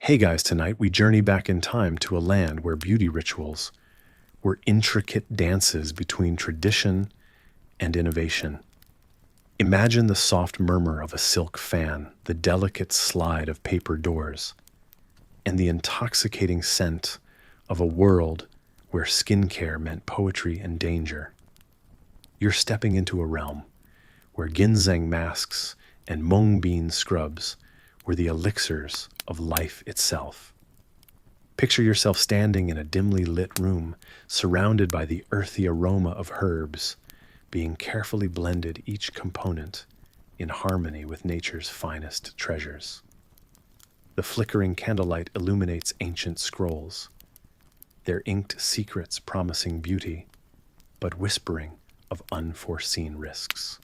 Hey guys, tonight we journey back in time to a land where beauty rituals were intricate dances between tradition and innovation. Imagine the soft murmur of a silk fan, the delicate slide of paper doors, and the intoxicating scent of a world where skincare meant poetry and danger. You're stepping into a realm where ginseng masks and mung bean scrubs were the elixirs of life itself. Picture yourself standing in a dimly lit room, surrounded by the earthy aroma of herbs, being carefully blended, each component in harmony with nature's finest treasures. The flickering candlelight illuminates ancient scrolls, their inked secrets promising beauty, but whispering of unforeseen risks.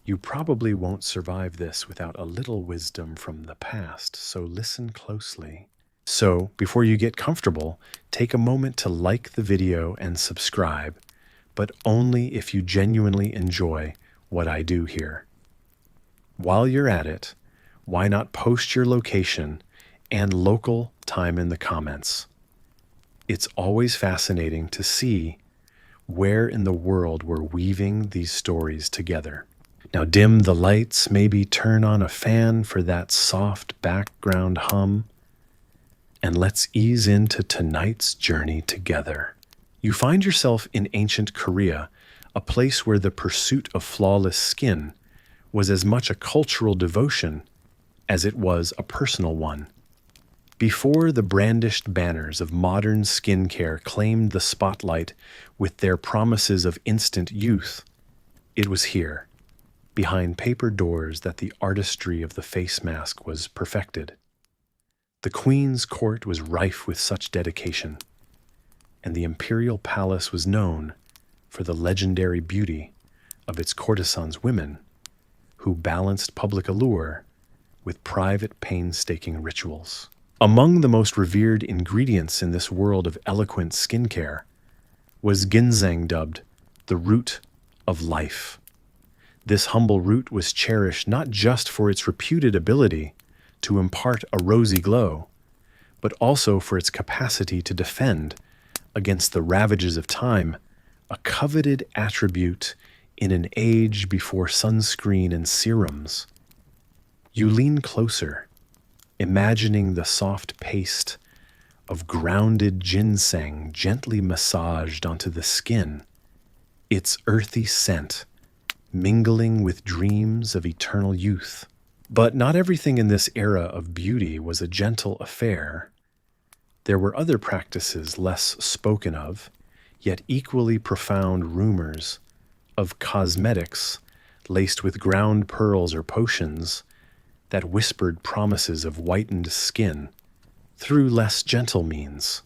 You probably won't survive this without a little wisdom from the past, so listen closely. So, before you get comfortable, take a moment to like the video and subscribe, but only if you genuinely enjoy what I do here. While you're at it, why not post your location and local time in the comments? It's always fascinating to see where in the world we're weaving these stories together. Now dim the lights, maybe turn on a fan for that soft background hum, and let's ease into tonight's journey together. You find yourself in ancient Korea, a place where the pursuit of flawless skin was as much a cultural devotion as it was a personal one. Before the brandished banners of modern skincare claimed the spotlight with their promises of instant youth, it was here, behind paper doors, that the artistry of the face mask was perfected. The Queen's court was rife with such dedication, and the imperial palace was known for the legendary beauty of its courtesans, women who balanced public allure with private painstaking rituals. Among the most revered ingredients in this world of eloquent skincare was ginseng, dubbed the root of life. This humble root was cherished not just for its reputed ability to impart a rosy glow, but also for its capacity to defend against the ravages of time, a coveted attribute in an age before sunscreen and serums. You lean closer, imagining the soft paste of grounded ginseng gently massaged onto the skin, its earthy scent mingling with dreams of eternal youth. But not everything in this era of beauty was a gentle affair. There were other practices less spoken of, yet equally profound rumors of cosmetics laced with ground pearls or potions that whispered promises of whitened skin through less gentle means.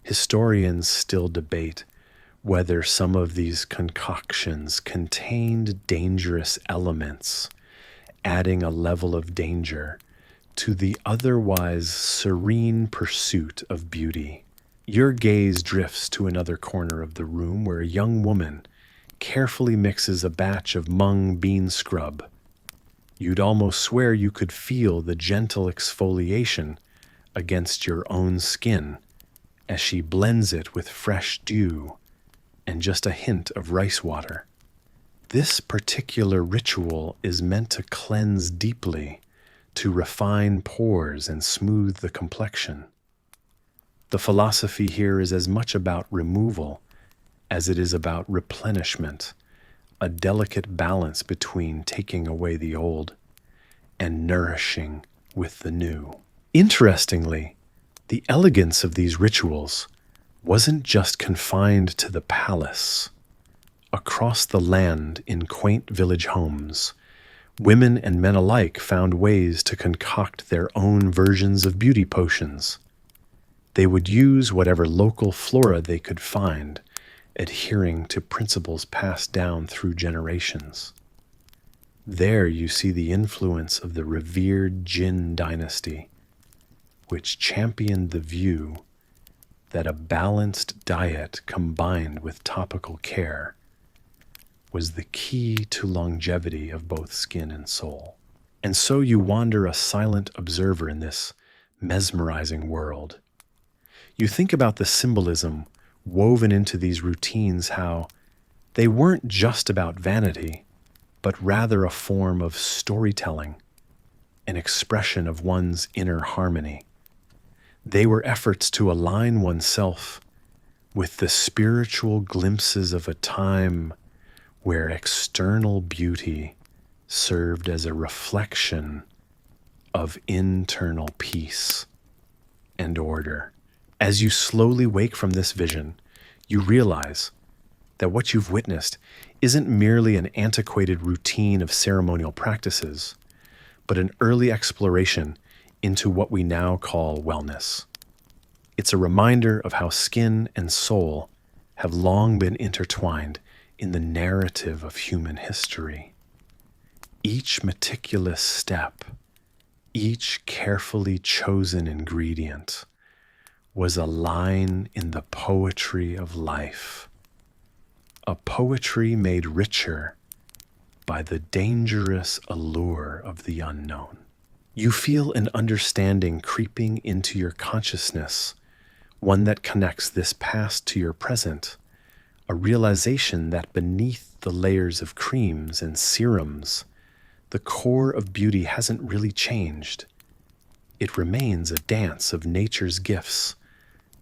Historians still debate whether some of these concoctions contained dangerous elements, adding a level of danger to the otherwise serene pursuit of beauty. Your gaze drifts to another corner of the room where a young woman carefully mixes a batch of mung bean scrub. You'd almost swear you could feel the gentle exfoliation against your own skin as she blends it with fresh dew and just a hint of rice water. This particular ritual is meant to cleanse deeply, to refine pores and smooth the complexion. The philosophy here is as much about removal as it is about replenishment, a delicate balance between taking away the old and nourishing with the new. Interestingly, the elegance of these rituals wasn't just confined to the palace. Across the land, in quaint village homes, women and men alike found ways to concoct their own versions of beauty potions. They would use whatever local flora they could find, adhering to principles passed down through generations. There you see the influence of the revered Jin dynasty, which championed the view that a balanced diet combined with topical care was the key to longevity of both skin and soul. And so you wander a silent observer in this mesmerizing world. You think about the symbolism woven into these routines, how they weren't just about vanity, but rather a form of storytelling, an expression of one's inner harmony. They were efforts to align oneself with the spiritual glimpses of a time where external beauty served as a reflection of internal peace and order. As you slowly wake from this vision, you realize that what you've witnessed isn't merely an antiquated routine of ceremonial practices, but an early exploration into what we now call wellness. It's a reminder of how skin and soul have long been intertwined in the narrative of human history. Each meticulous step, each carefully chosen ingredient, was a line in the poetry of life, a poetry made richer by the dangerous allure of the unknown. You feel an understanding creeping into your consciousness, one that connects this past to your present, a realization that beneath the layers of creams and serums, the core of beauty hasn't really changed. It remains a dance of nature's gifts,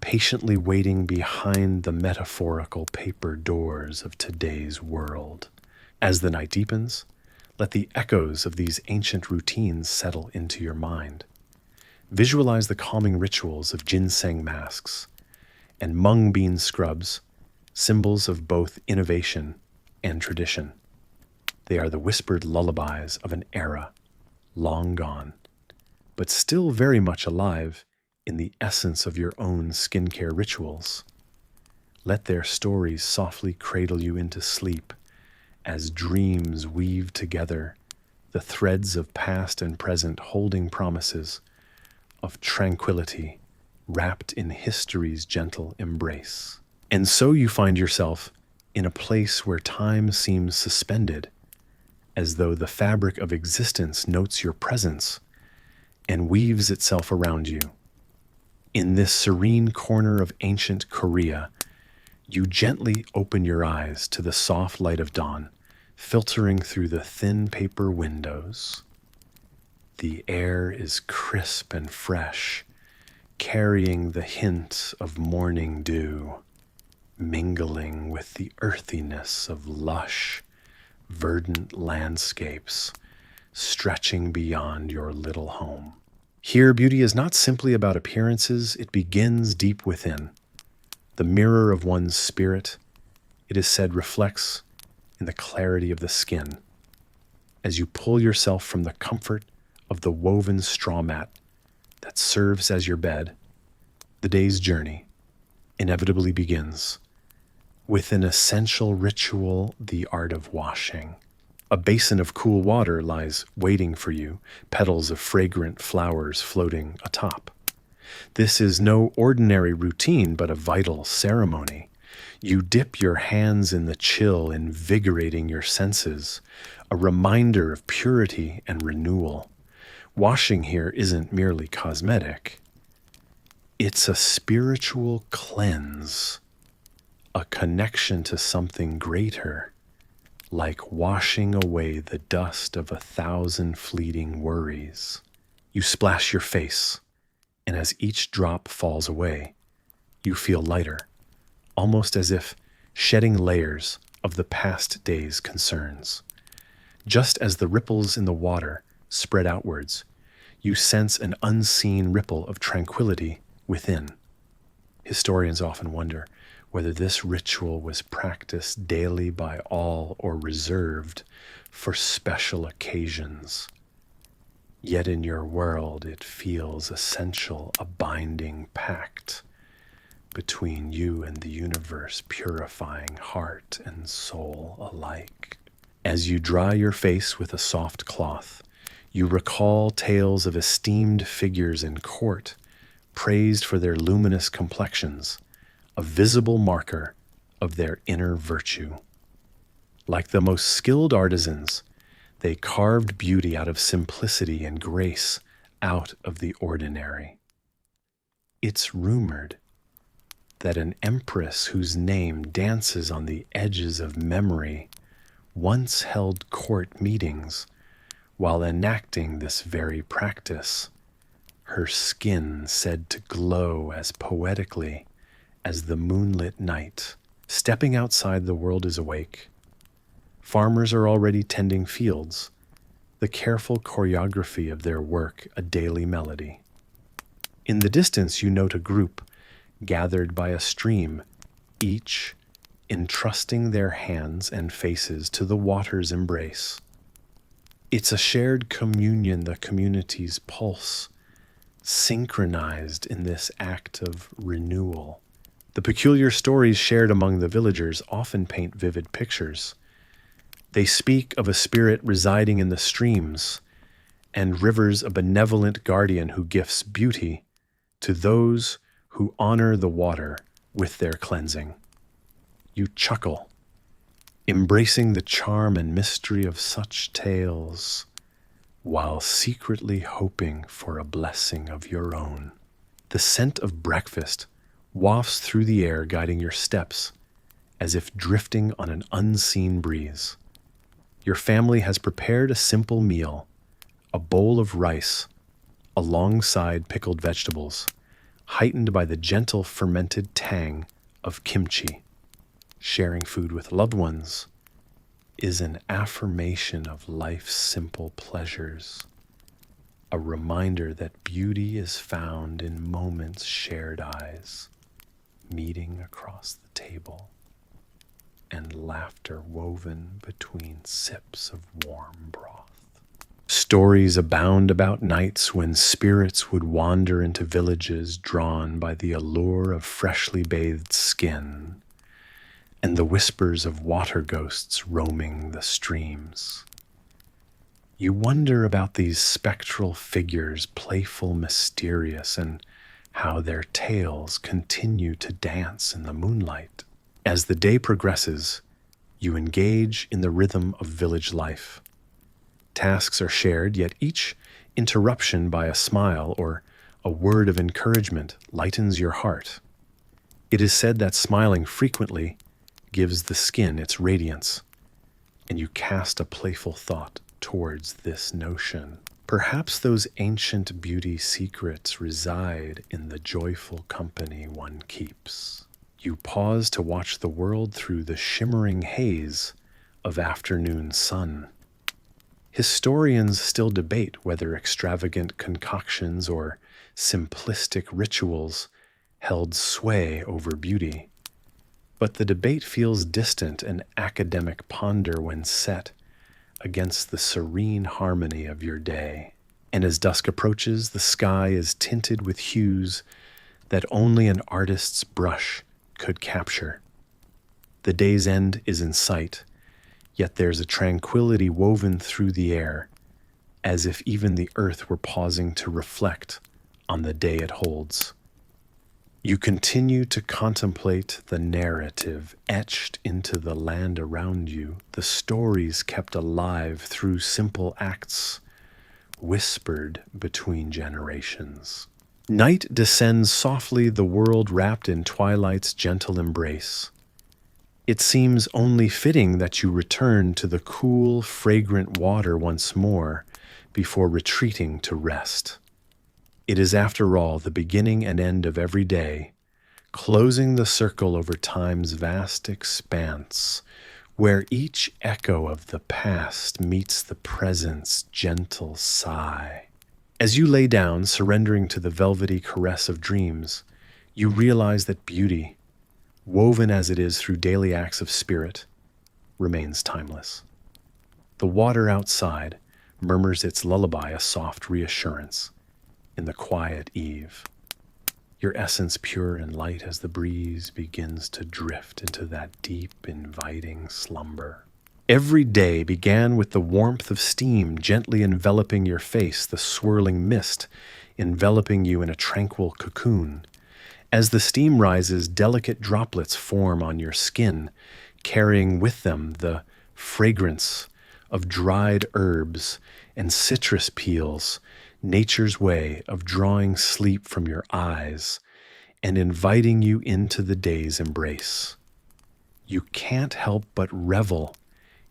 patiently waiting behind the metaphorical paper doors of today's world. As the night deepens, let the echoes of these ancient routines settle into your mind. Visualize the calming rituals of ginseng masks and mung bean scrubs, symbols of both innovation and tradition. They are the whispered lullabies of an era long gone, but still very much alive in the essence of your own skincare rituals. Let their stories softly cradle you into sleep as dreams weave together the threads of past and present, holding promises of tranquility wrapped in history's gentle embrace. And so you find yourself in a place where time seems suspended, as though the fabric of existence notes your presence and weaves itself around you. In this serene corner of ancient Korea, you gently open your eyes to the soft light of dawn, filtering through the thin paper windows. The air is crisp and fresh, carrying the hint of morning dew, mingling with the earthiness of lush, verdant landscapes stretching beyond your little home. Here, beauty is not simply about appearances, it begins deep within. The mirror of one's spirit, it is said, reflects in the clarity of the skin. As you pull yourself from the comfort of the woven straw mat that serves as your bed, the day's journey inevitably begins with an essential ritual, the art of washing. A basin of cool water lies waiting for you, petals of fragrant flowers floating atop. This is no ordinary routine, but a vital ceremony. You dip your hands in the chill, invigorating your senses, a reminder of purity and renewal. Washing here isn't merely cosmetic. It's a spiritual cleanse, a connection to something greater, like washing away the dust of 1,000 fleeting worries. You splash your face, and as each drop falls away, you feel lighter, almost as if shedding layers of the past day's concerns. Just as the ripples in the water spread outwards, you sense an unseen ripple of tranquility within. Historians often wonder whether this ritual was practiced daily by all or reserved for special occasions. Yet in your world it feels essential, a binding pact between you and the universe, purifying heart and soul alike. As you dry your face with a soft cloth, you recall tales of esteemed figures in court, praised for their luminous complexions, a visible marker of their inner virtue. Like the most skilled artisans, they carved beauty out of simplicity and grace out of the ordinary. It's rumored that an empress whose name dances on the edges of memory once held court meetings while enacting this very practice, her skin said to glow as poetically as the moonlit night. Stepping outside, the world is awake. Farmers are already tending fields, the careful choreography of their work a daily melody. In the distance, you note a group gathered by a stream, each entrusting their hands and faces to the water's embrace. It's a shared communion, the community's pulse, synchronized in this act of renewal. The peculiar stories shared among the villagers often paint vivid pictures. They speak of a spirit residing in the streams and rivers, a benevolent guardian who gifts beauty to those who honor the water with their cleansing. You chuckle, embracing the charm and mystery of such tales, while secretly hoping for a blessing of your own. The scent of breakfast wafts through the air, guiding your steps, as if drifting on an unseen breeze. Your family has prepared a simple meal, a bowl of rice, alongside pickled vegetables, heightened by the gentle fermented tang of kimchi. Sharing food with loved ones is an affirmation of life's simple pleasures, a reminder that beauty is found in moments shared, eyes meeting across the table, and laughter woven between sips of warm broth. Stories abound about nights when spirits would wander into villages drawn by the allure of freshly bathed skin, and the whispers of water ghosts roaming the streams. You wonder about these spectral figures, playful, mysterious, and how their tales continue to dance in the moonlight. As the day progresses, you engage in the rhythm of village life. Tasks are shared, yet each interruption by a smile or a word of encouragement lightens your heart. It is said that smiling frequently gives the skin its radiance, and you cast a playful thought towards this notion. Perhaps those ancient beauty secrets reside in the joyful company one keeps. You pause to watch the world through the shimmering haze of afternoon sun. Historians still debate whether extravagant concoctions or simplistic rituals held sway over beauty. But the debate feels distant and academic ponder when set against the serene harmony of your day. And as dusk approaches, the sky is tinted with hues that only an artist's brush could capture. The day's end is in sight, yet there's a tranquility woven through the air, as if even the earth were pausing to reflect on the day it holds. You continue to contemplate the narrative etched into the land around you, the stories kept alive through simple acts, whispered between generations. Night descends softly, the world wrapped in twilight's gentle embrace. It seems only fitting that you return to the cool, fragrant water once more before retreating to rest. It is, after all, the beginning and end of every day, closing the circle over time's vast expanse, where each echo of the past meets the present's gentle sigh. As you lay down, surrendering to the velvety caress of dreams, you realize that beauty, woven as it is through daily acts of spirit, remains timeless. The water outside murmurs its lullaby, a soft reassurance in the quiet eve. Your essence pure and light as the breeze begins to drift into that deep, inviting slumber. Every day began with the warmth of steam gently enveloping your face, the swirling mist enveloping you in a tranquil cocoon. As the steam rises, delicate droplets form on your skin, carrying with them the fragrance of dried herbs and citrus peels, nature's way of drawing sleep from your eyes and inviting you into the day's embrace. You can't help but revel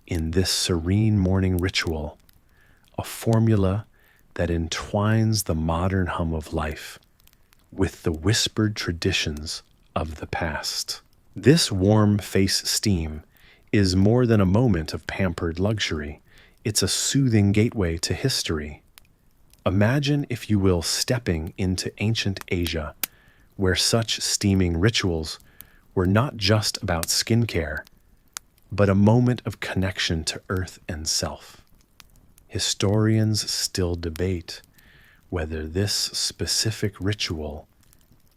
in this serene morning ritual, a formula that entwines the modern hum of life with the whispered traditions of the past. This warm face steam is more than a moment of pampered luxury. It's a soothing gateway to history. Imagine, if you will, stepping into ancient Asia, where such steaming rituals were not just about skincare, but a moment of connection to earth and self. Historians still debate whether this specific ritual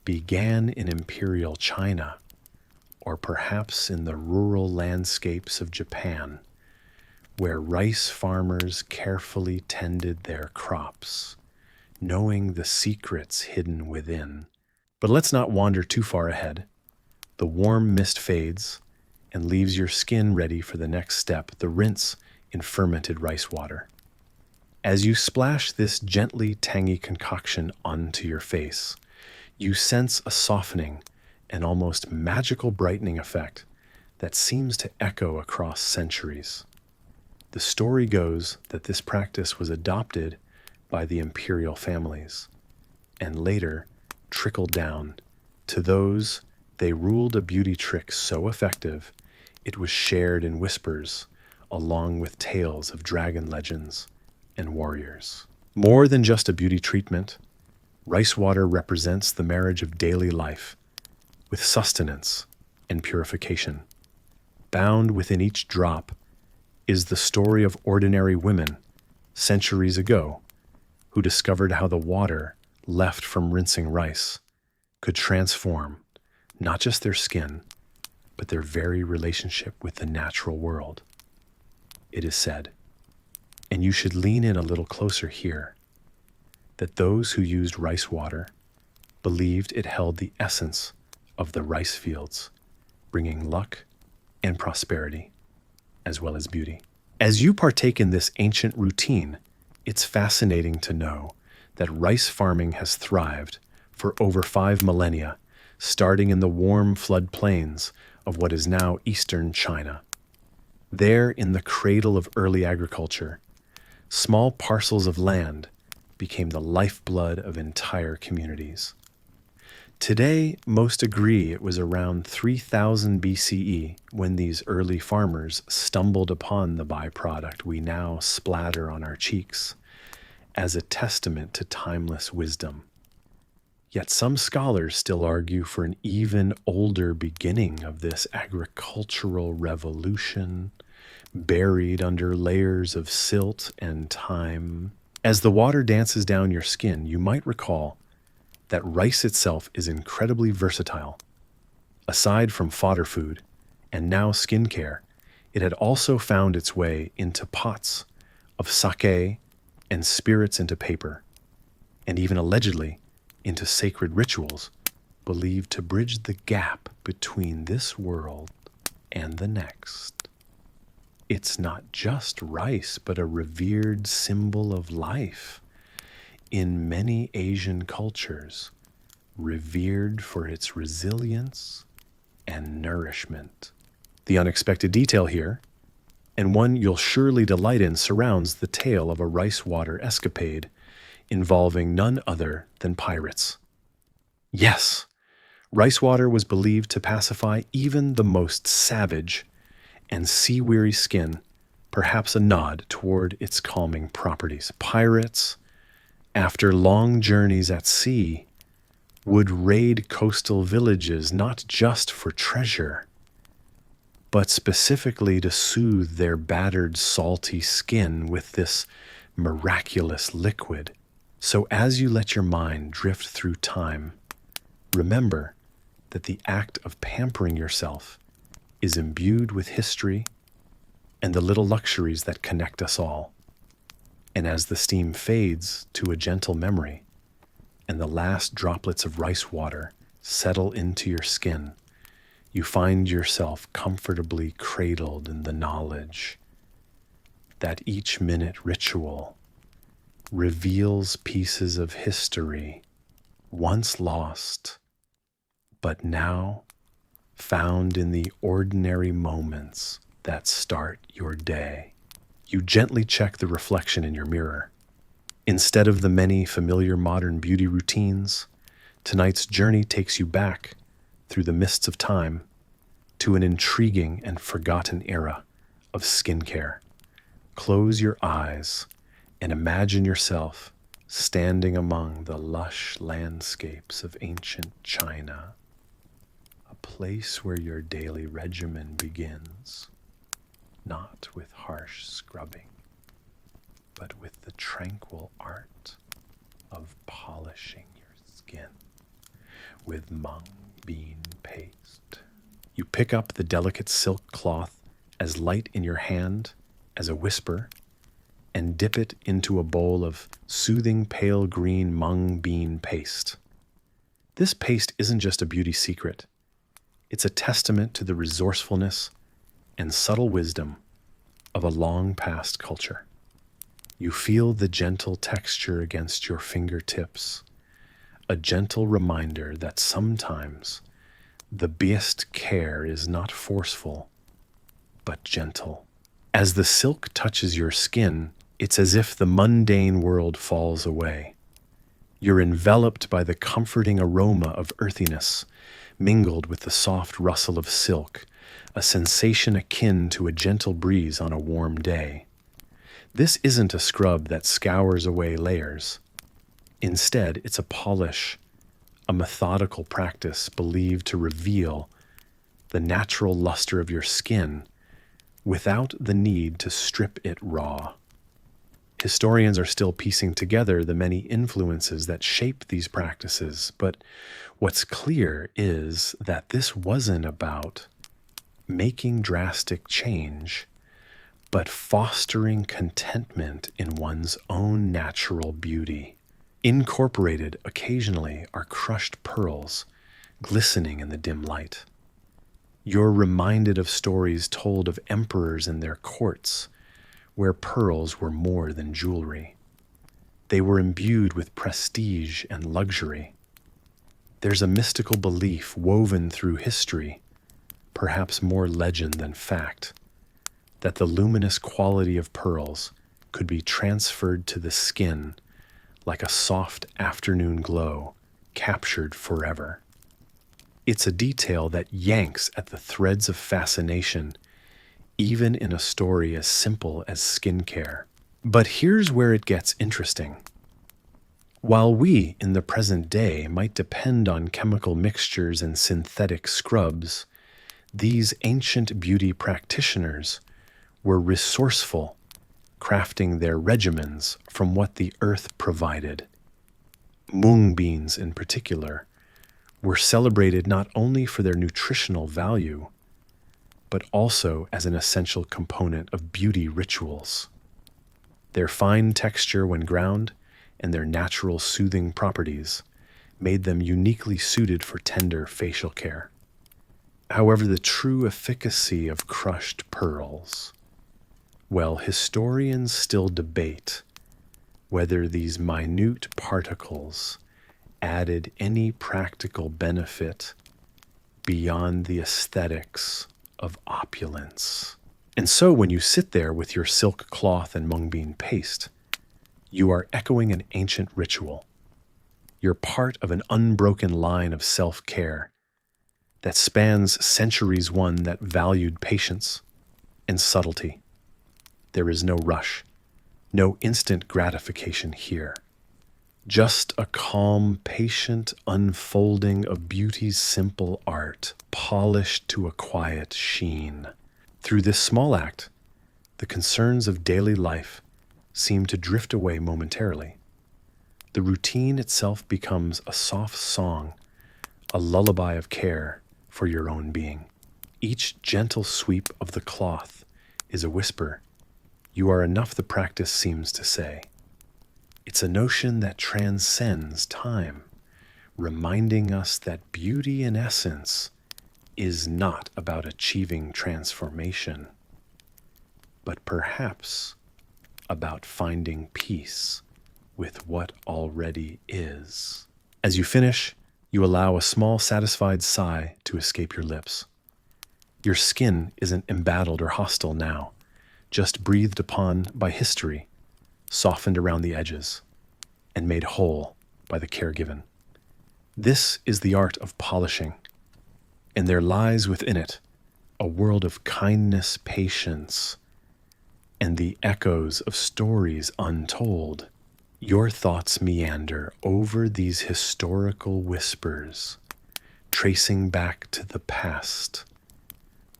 began in imperial China or perhaps in the rural landscapes of Japan, where rice farmers carefully tended their crops, knowing the secrets hidden within. But let's not wander too far ahead. The warm mist fades and leaves your skin ready for the next step, the rinse in fermented rice water. As you splash this gently tangy concoction onto your face, you sense a softening and almost magical brightening effect that seems to echo across centuries. The story goes that this practice was adopted by the imperial families and later trickled down to those they ruled, a beauty trick so effective it was shared in whispers along with tales of dragon legends and warriors. More than just a beauty treatment, rice water represents the marriage of daily life with sustenance and purification. Bound within each drop is the story of ordinary women centuries ago who discovered how the water left from rinsing rice could transform not just their skin, but their very relationship with the natural world. It is said, and you should lean in a little closer here, that those who used rice water believed it held the essence of the rice fields, bringing luck and prosperity, as well as beauty. As you partake in this ancient routine, it's fascinating to know that rice farming has thrived for over 5 millennia, starting in the warm floodplains of what is now eastern China. There, in the cradle of early agriculture, small parcels of land became the lifeblood of entire communities. Today, most agree it was around 3000 BCE when these early farmers stumbled upon the byproduct we now splatter on our cheeks as a testament to timeless wisdom. Yet some scholars still argue for an even older beginning of this agricultural revolution, buried under layers of silt and time. As the water dances down your skin, you might recall that rice itself is incredibly versatile. Aside from fodder food and now skincare, it had also found its way into pots of sake and spirits into paper, and even allegedly into sacred rituals believed to bridge the gap between this world and the next. It's not just rice, but a revered symbol of life. In many Asian cultures, revered for its resilience and nourishment. The unexpected detail here, and one you'll surely delight in, surrounds the tale of a rice water escapade involving none other than pirates. Yes, rice water was believed to pacify even the most savage and sea-weary skin, perhaps a nod toward its calming properties. Pirates, after long journeys at sea, would raid coastal villages not just for treasure, but specifically to soothe their battered, salty skin with this miraculous liquid. So as you let your mind drift through time, remember that the act of pampering yourself is imbued with history and the little luxuries that connect us all. And as the steam fades to a gentle memory, and the last droplets of rice water settle into your skin, you find yourself comfortably cradled in the knowledge that each minute ritual reveals pieces of history once lost but now found in the ordinary moments that start your day. You gently check the reflection in your mirror. Instead of the many familiar modern beauty routines, tonight's journey takes you back through the mists of time to an intriguing and forgotten era of skincare. Close your eyes and imagine yourself standing among the lush landscapes of ancient China, a place where your daily regimen begins, not with harsh scrubbing, but with the tranquil art of polishing your skin with mung bean paste. You pick up the delicate silk cloth as light in your hand as a whisper and dip it into a bowl of soothing pale green mung bean paste. This paste isn't just a beauty secret. It's a testament to the resourcefulness and subtle wisdom of a long past culture. You feel the gentle texture against your fingertips, a gentle reminder that sometimes the best care is not forceful, but gentle. As the silk touches your skin, it's as if the mundane world falls away. You're enveloped by the comforting aroma of earthiness, mingled with the soft rustle of silk, a sensation akin to a gentle breeze on a warm day. This isn't a scrub that scours away layers. Instead, it's a polish, a methodical practice believed to reveal the natural luster of your skin without the need to strip it raw. Historians are still piecing together the many influences that shape these practices, but what's clear is that this wasn't about making drastic change, but fostering contentment in one's own natural beauty. Incorporated occasionally are crushed pearls, glistening in the dim light. You're reminded of stories told of emperors and their courts, where pearls were more than jewelry. They were imbued with prestige and luxury. There's a mystical belief woven through history, perhaps more legend than fact, that the luminous quality of pearls could be transferred to the skin like a soft afternoon glow, captured forever. It's a detail that yanks at the threads of fascination, even in a story as simple as skincare. But here's where it gets interesting. While we, in the present day, might depend on chemical mixtures and synthetic scrubs, these ancient beauty practitioners were resourceful, crafting their regimens from what the earth provided. Mung beans, in particular, were celebrated not only for their nutritional value, but also as an essential component of beauty rituals. Their fine texture when ground and their natural soothing properties made them uniquely suited for tender facial care. However, the true efficacy of crushed pearls, well, historians still debate whether these minute particles added any practical benefit beyond the aesthetics of opulence. And so when you sit there with your silk cloth and mung bean paste, you are echoing an ancient ritual. You're part of an unbroken line of self-care that spans centuries, one that valued patience and subtlety. There is no rush, no instant gratification here. Just a calm, patient unfolding of beauty's simple art, polished to a quiet sheen. Through this small act, the concerns of daily life seem to drift away momentarily. The routine itself becomes a soft song, a lullaby of care for your own being. Each gentle sweep of the cloth is a whisper. You are enough, the practice seems to say. It's a notion that transcends time, reminding us that beauty in essence is not about achieving transformation, but perhaps about finding peace with what already is. As you finish, You allow a small, satisfied sigh to escape your lips. Your skin isn't embattled or hostile now, just breathed upon by history, softened around the edges, and made whole by the care given. This is the art of polishing, and there lies within it a world of kindness, patience, and the echoes of stories untold. Your thoughts meander over these historical whispers, tracing back to the past,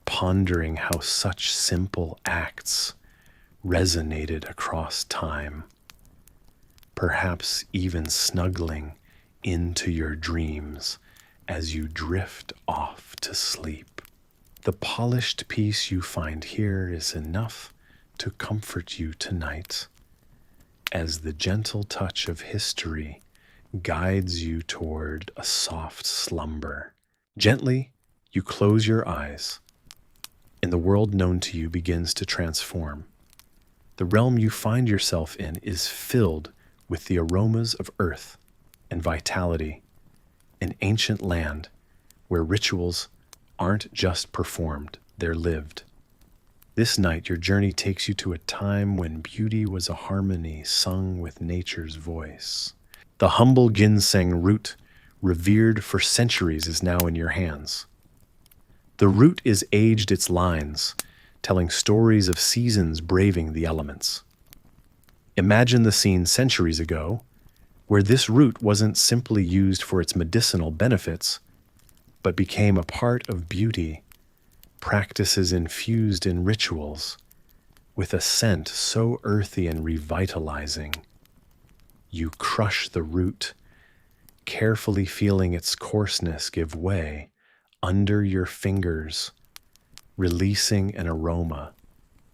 pondering how such simple acts resonated across time, perhaps even snuggling into your dreams as you drift off to sleep. The polished piece you find here is enough to comfort you tonight, as the gentle touch of history guides you toward a soft slumber. Gently, you close your eyes, and the world known to you begins to transform. The realm you find yourself in is filled with the aromas of earth and vitality, an ancient land where rituals aren't just performed, they're lived. This night, your journey takes you to a time when beauty was a harmony sung with nature's voice. The humble ginseng root, revered for centuries, is now in your hands. The root is aged its lines, telling stories of seasons braving the elements. Imagine the scene centuries ago, where this root wasn't simply used for its medicinal benefits, but became a part of beauty, practices infused in rituals, with a scent so earthy and revitalizing. You crush the root, carefully feeling its coarseness give way under your fingers, releasing an aroma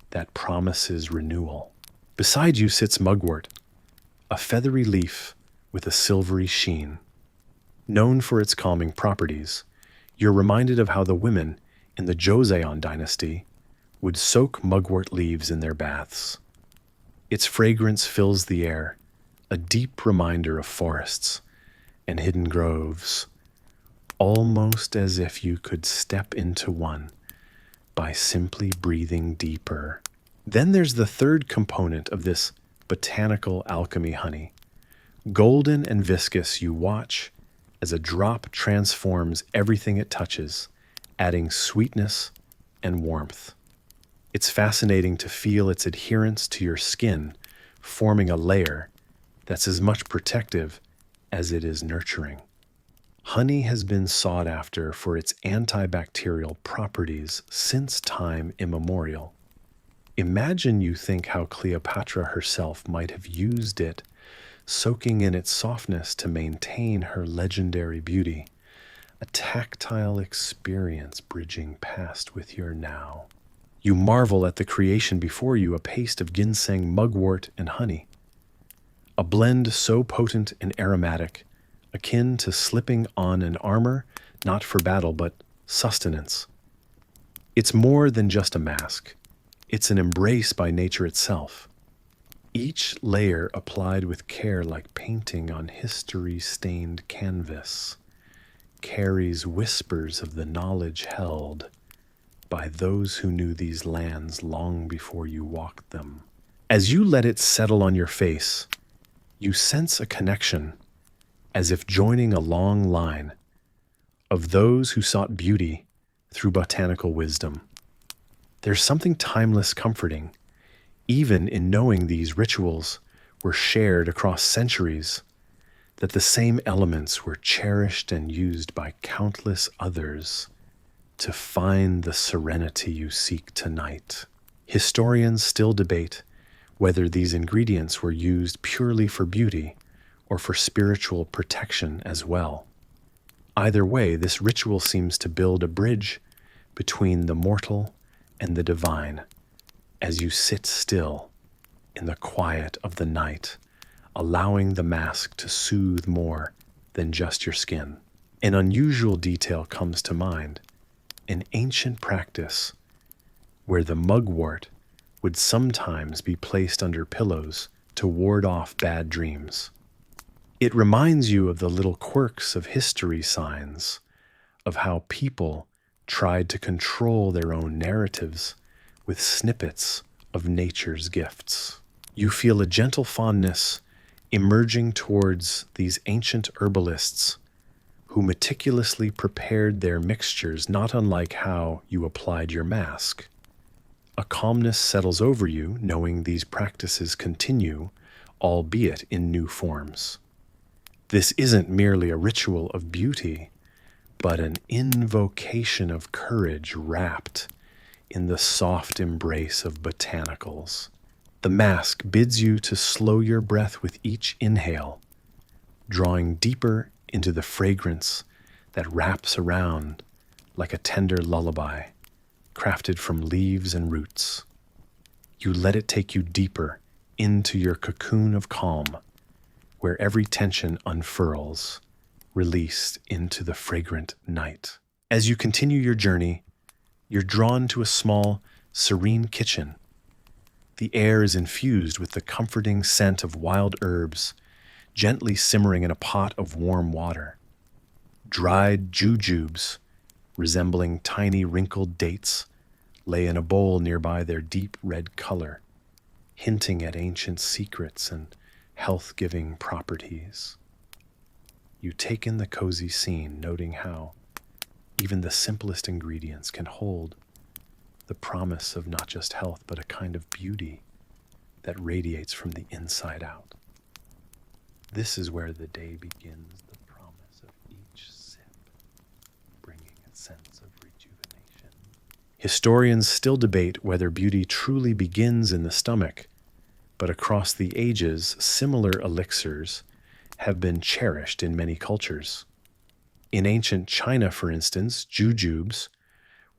that promises renewal. Beside you sits mugwort, a feathery leaf with a silvery sheen. Known for its calming properties, you're reminded of how the women in the Joseon dynasty would soak mugwort leaves in their baths. Its fragrance fills the air, a deep reminder of forests and hidden groves, almost as if you could step into one by simply breathing deeper. Then there's the third component of this botanical alchemy honey. Golden and viscous, you watch as a drop transforms everything it touches, adding sweetness and warmth. It's fascinating to feel its adherence to your skin, forming a layer that's as much protective as it is nurturing. Honey has been sought after for its antibacterial properties since time immemorial. Imagine you think how Cleopatra herself might have used it, soaking in its softness to maintain her legendary beauty. A tactile experience bridging past with your now. You marvel at the creation before you, a paste of ginseng, mugwort, and honey. A blend so potent and aromatic, akin to slipping on an armor, not for battle, but sustenance. It's more than just a mask. It's an embrace by nature itself. Each layer applied with care like painting on history-stained canvas carries whispers of the knowledge held by those who knew these lands long before you walked them. As you let it settle on your face, you sense a connection, as if joining a long line of those who sought beauty through botanical wisdom. There's something timeless comforting, even in knowing these rituals were shared across centuries, that the same elements were cherished and used by countless others to find the serenity you seek tonight. Historians still debate whether these ingredients were used purely for beauty or for spiritual protection as well. Either way, this ritual seems to build a bridge between the mortal and the divine as you sit still in the quiet of the night, allowing the mask to soothe more than just your skin. An unusual detail comes to mind, an ancient practice where the mugwort would sometimes be placed under pillows to ward off bad dreams. It reminds you of the little quirks of history signs, of how people tried to control their own narratives with snippets of nature's gifts. You feel a gentle fondness emerging towards these ancient herbalists who meticulously prepared their mixtures, not unlike how you applied your mask. A calmness settles over you, knowing these practices continue, albeit in new forms. This isn't merely a ritual of beauty, but an invocation of courage wrapped in the soft embrace of botanicals. The mask bids you to slow your breath with each inhale, drawing deeper into the fragrance that wraps around like a tender lullaby, crafted from leaves and roots. You let it take you deeper into your cocoon of calm, where every tension unfurls, released into the fragrant night. As you continue your journey, you're drawn to a small, serene kitchen. The air is infused with the comforting scent of wild herbs, gently simmering in a pot of warm water. Dried jujubes, resembling tiny wrinkled dates, lay in a bowl nearby, their deep red color, hinting at ancient secrets and health-giving properties. You take in the cozy scene, noting how even the simplest ingredients can hold the promise of not just health, but a kind of beauty that radiates from the inside out. This is where the day begins, the promise of each sip, bringing a sense of rejuvenation. Historians still debate whether beauty truly begins in the stomach, but across the ages, similar elixirs have been cherished in many cultures. In ancient China, for instance, jujubes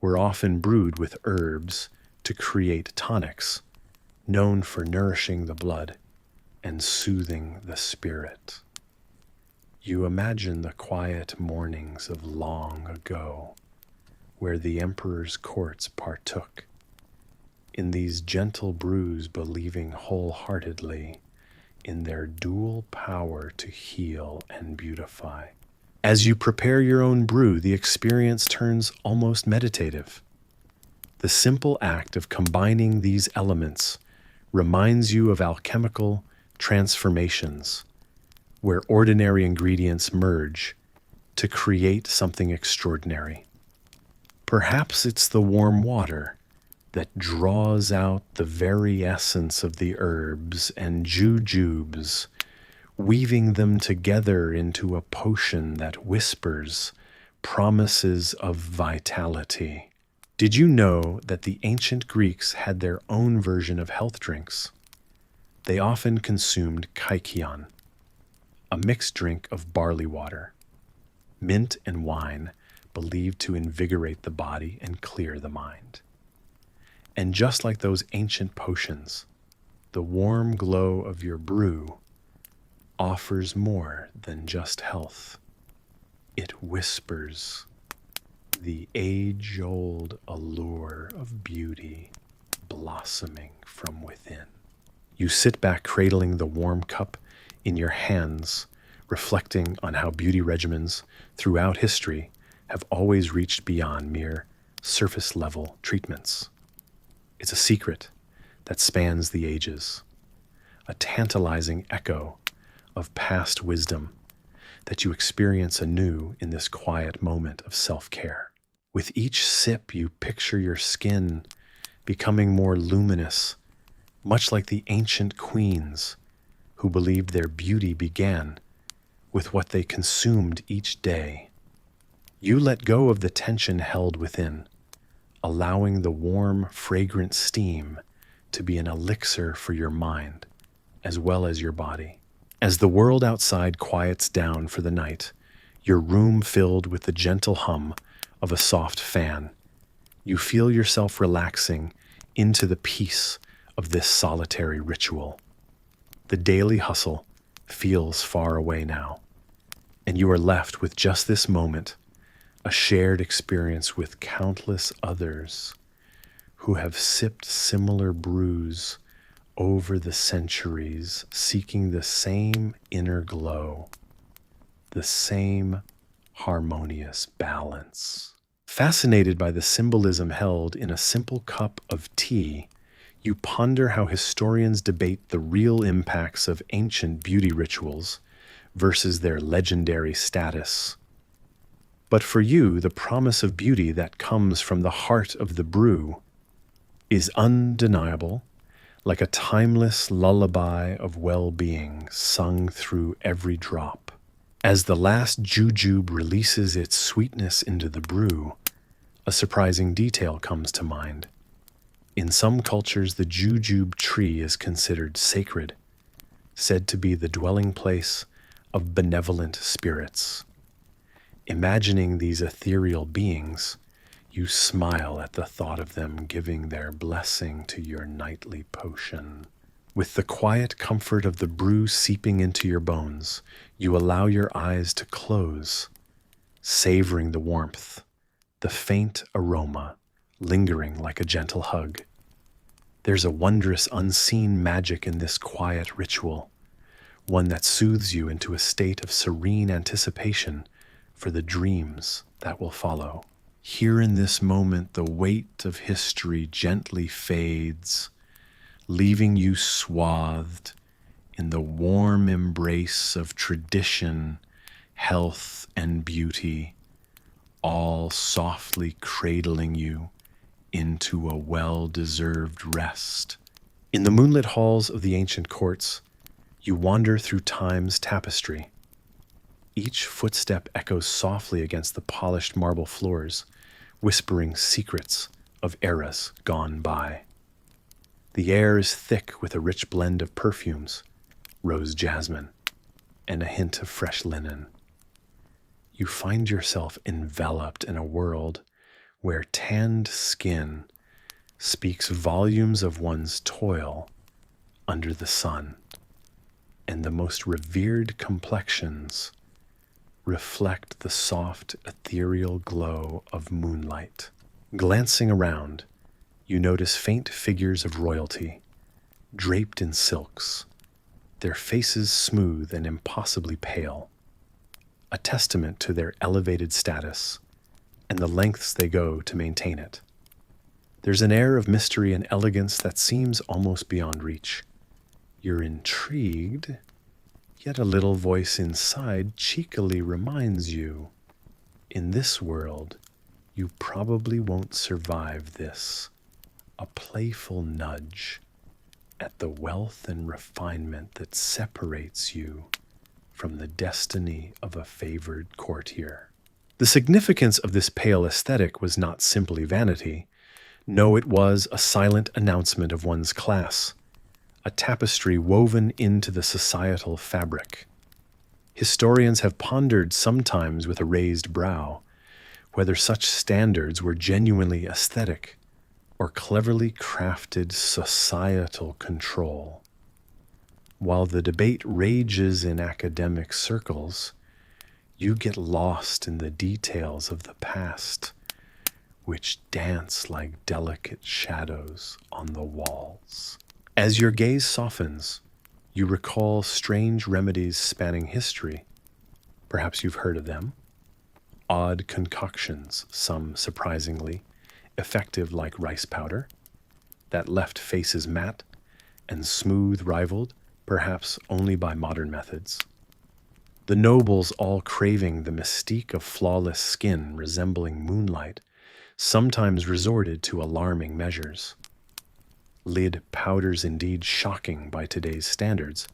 were often brewed with herbs to create tonics, known for nourishing the blood and soothing the spirit. You imagine the quiet mornings of long ago, where the emperor's courts partook in these gentle brews, believing wholeheartedly in their dual power to heal and beautify. As you prepare your own brew, the experience turns almost meditative. The simple act of combining these elements reminds you of alchemical transformations, where ordinary ingredients merge to create something extraordinary. Perhaps it's the warm water that draws out the very essence of the herbs and jujubes, weaving them together into a potion that whispers promises of vitality. Did you know that the ancient Greeks had their own version of health drinks? They often consumed kykeon, a mixed drink of barley water, mint and wine, believed to invigorate the body and clear the mind. And just like those ancient potions, the warm glow of your brew offers more than just health. It whispers the age-old allure of beauty blossoming from within. You sit back, cradling the warm cup in your hands, reflecting on how beauty regimens throughout history have always reached beyond mere surface-level treatments. It's a secret that spans the ages, a tantalizing echo of past wisdom that you experience anew in this quiet moment of self-care. With each sip, you picture your skin becoming more luminous, much like the ancient queens who believed their beauty began with what they consumed each day. You let go of the tension held within, allowing the warm, fragrant steam to be an elixir for your mind as well as your body. As the world outside quiets down for the night, your room filled with the gentle hum of a soft fan, you feel yourself relaxing into the peace of this solitary ritual. The daily hustle feels far away now, and you are left with just this moment, a shared experience with countless others who have sipped similar brews over the centuries, seeking the same inner glow, the same harmonious balance. Fascinated by the symbolism held in a simple cup of tea, you ponder how historians debate the real impacts of ancient beauty rituals versus their legendary status. But for you, the promise of beauty that comes from the heart of the brew is undeniable, like a timeless lullaby of well-being sung through every drop. As the last jujube releases its sweetness into the brew, a surprising detail comes to mind. In some cultures, the jujube tree is considered sacred, said to be the dwelling place of benevolent spirits. Imagining these ethereal beings, you smile at the thought of them giving their blessing to your nightly potion. With the quiet comfort of the brew seeping into your bones, you allow your eyes to close, savoring the warmth, the faint aroma, lingering like a gentle hug. There's a wondrous unseen magic in this quiet ritual, one that soothes you into a state of serene anticipation for the dreams that will follow. Here in this moment, the weight of history gently fades, leaving you swathed in the warm embrace of tradition, health, and beauty, all softly cradling you into a well-deserved rest. In the moonlit halls of the ancient courts, you wander through time's tapestry. Each footstep echoes softly against the polished marble floors, whispering secrets of eras gone by. The air is thick with a rich blend of perfumes, rose jasmine, and a hint of fresh linen. You find yourself enveloped in a world where tanned skin speaks volumes of one's toil under the sun, and the most revered complexions reflect the soft, ethereal glow of moonlight. Glancing around, you notice faint figures of royalty, draped in silks, their faces smooth and impossibly pale, a testament to their elevated status and the lengths they go to maintain it. There's an air of mystery and elegance that seems almost beyond reach. You're intrigued, yet a little voice inside cheekily reminds you, in this world, you probably won't survive this. A playful nudge at the wealth and refinement that separates you from the destiny of a favored courtier. The significance of this pale aesthetic was not simply vanity. No, it was a silent announcement of one's class, a tapestry woven into the societal fabric. Historians have pondered, sometimes with a raised brow, whether such standards were genuinely aesthetic or cleverly crafted societal control. While the debate rages in academic circles, you get lost in the details of the past, which dance like delicate shadows on the walls. As your gaze softens, you recall strange remedies spanning history. Perhaps you've heard of them. Odd concoctions, some surprisingly effective like rice powder, that left faces matte and smooth, rivaled perhaps only by modern methods. The nobles all craving the mystique of flawless skin resembling moonlight, sometimes resorted to alarming measures. Lid powders, indeed shocking by today's standards,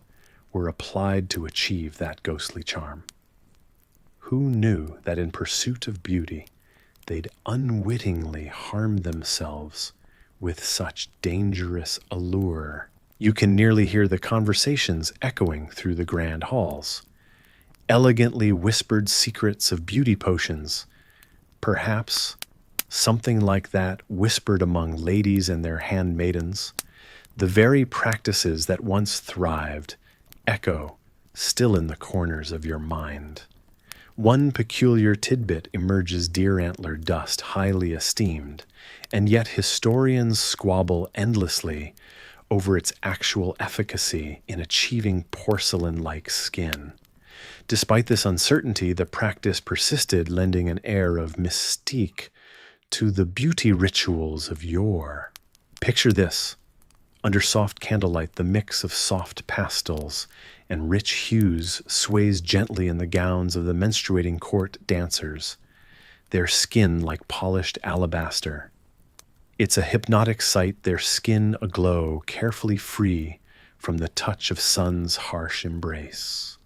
were applied to achieve that ghostly charm. Who knew that in pursuit of beauty, they'd unwittingly harm themselves with such dangerous allure? You can nearly hear the conversations echoing through the grand halls. Elegantly whispered secrets of beauty potions, perhaps something like that whispered among ladies and their handmaidens. The very practices that once thrived echo still in the corners of your mind. One peculiar tidbit emerges deer antler dust highly esteemed, and yet historians squabble endlessly over its actual efficacy in achieving porcelain-like skin. Despite this uncertainty, the practice persisted, lending an air of mystique to the beauty rituals of yore. Picture this. Under soft candlelight, the mix of soft pastels and rich hues sways gently in the gowns of the menstruating court dancers, their skin like polished alabaster. It's a hypnotic sight, their skin aglow, carefully free from the touch of sun's harsh embrace.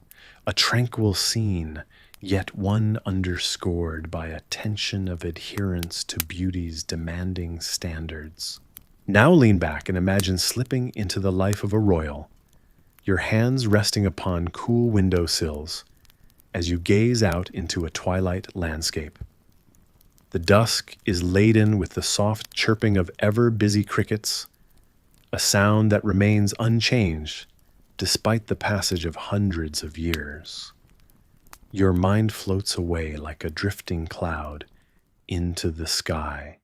A tranquil scene, yet one underscored by a tension of adherence to beauty's demanding standards. Now lean back and imagine slipping into the life of a royal, your hands resting upon cool windowsills as you gaze out into a twilight landscape. The dusk is laden with the soft chirping of ever-busy crickets, a sound that remains unchanged despite the passage of hundreds of years. Your mind floats away like a drifting cloud into the sky,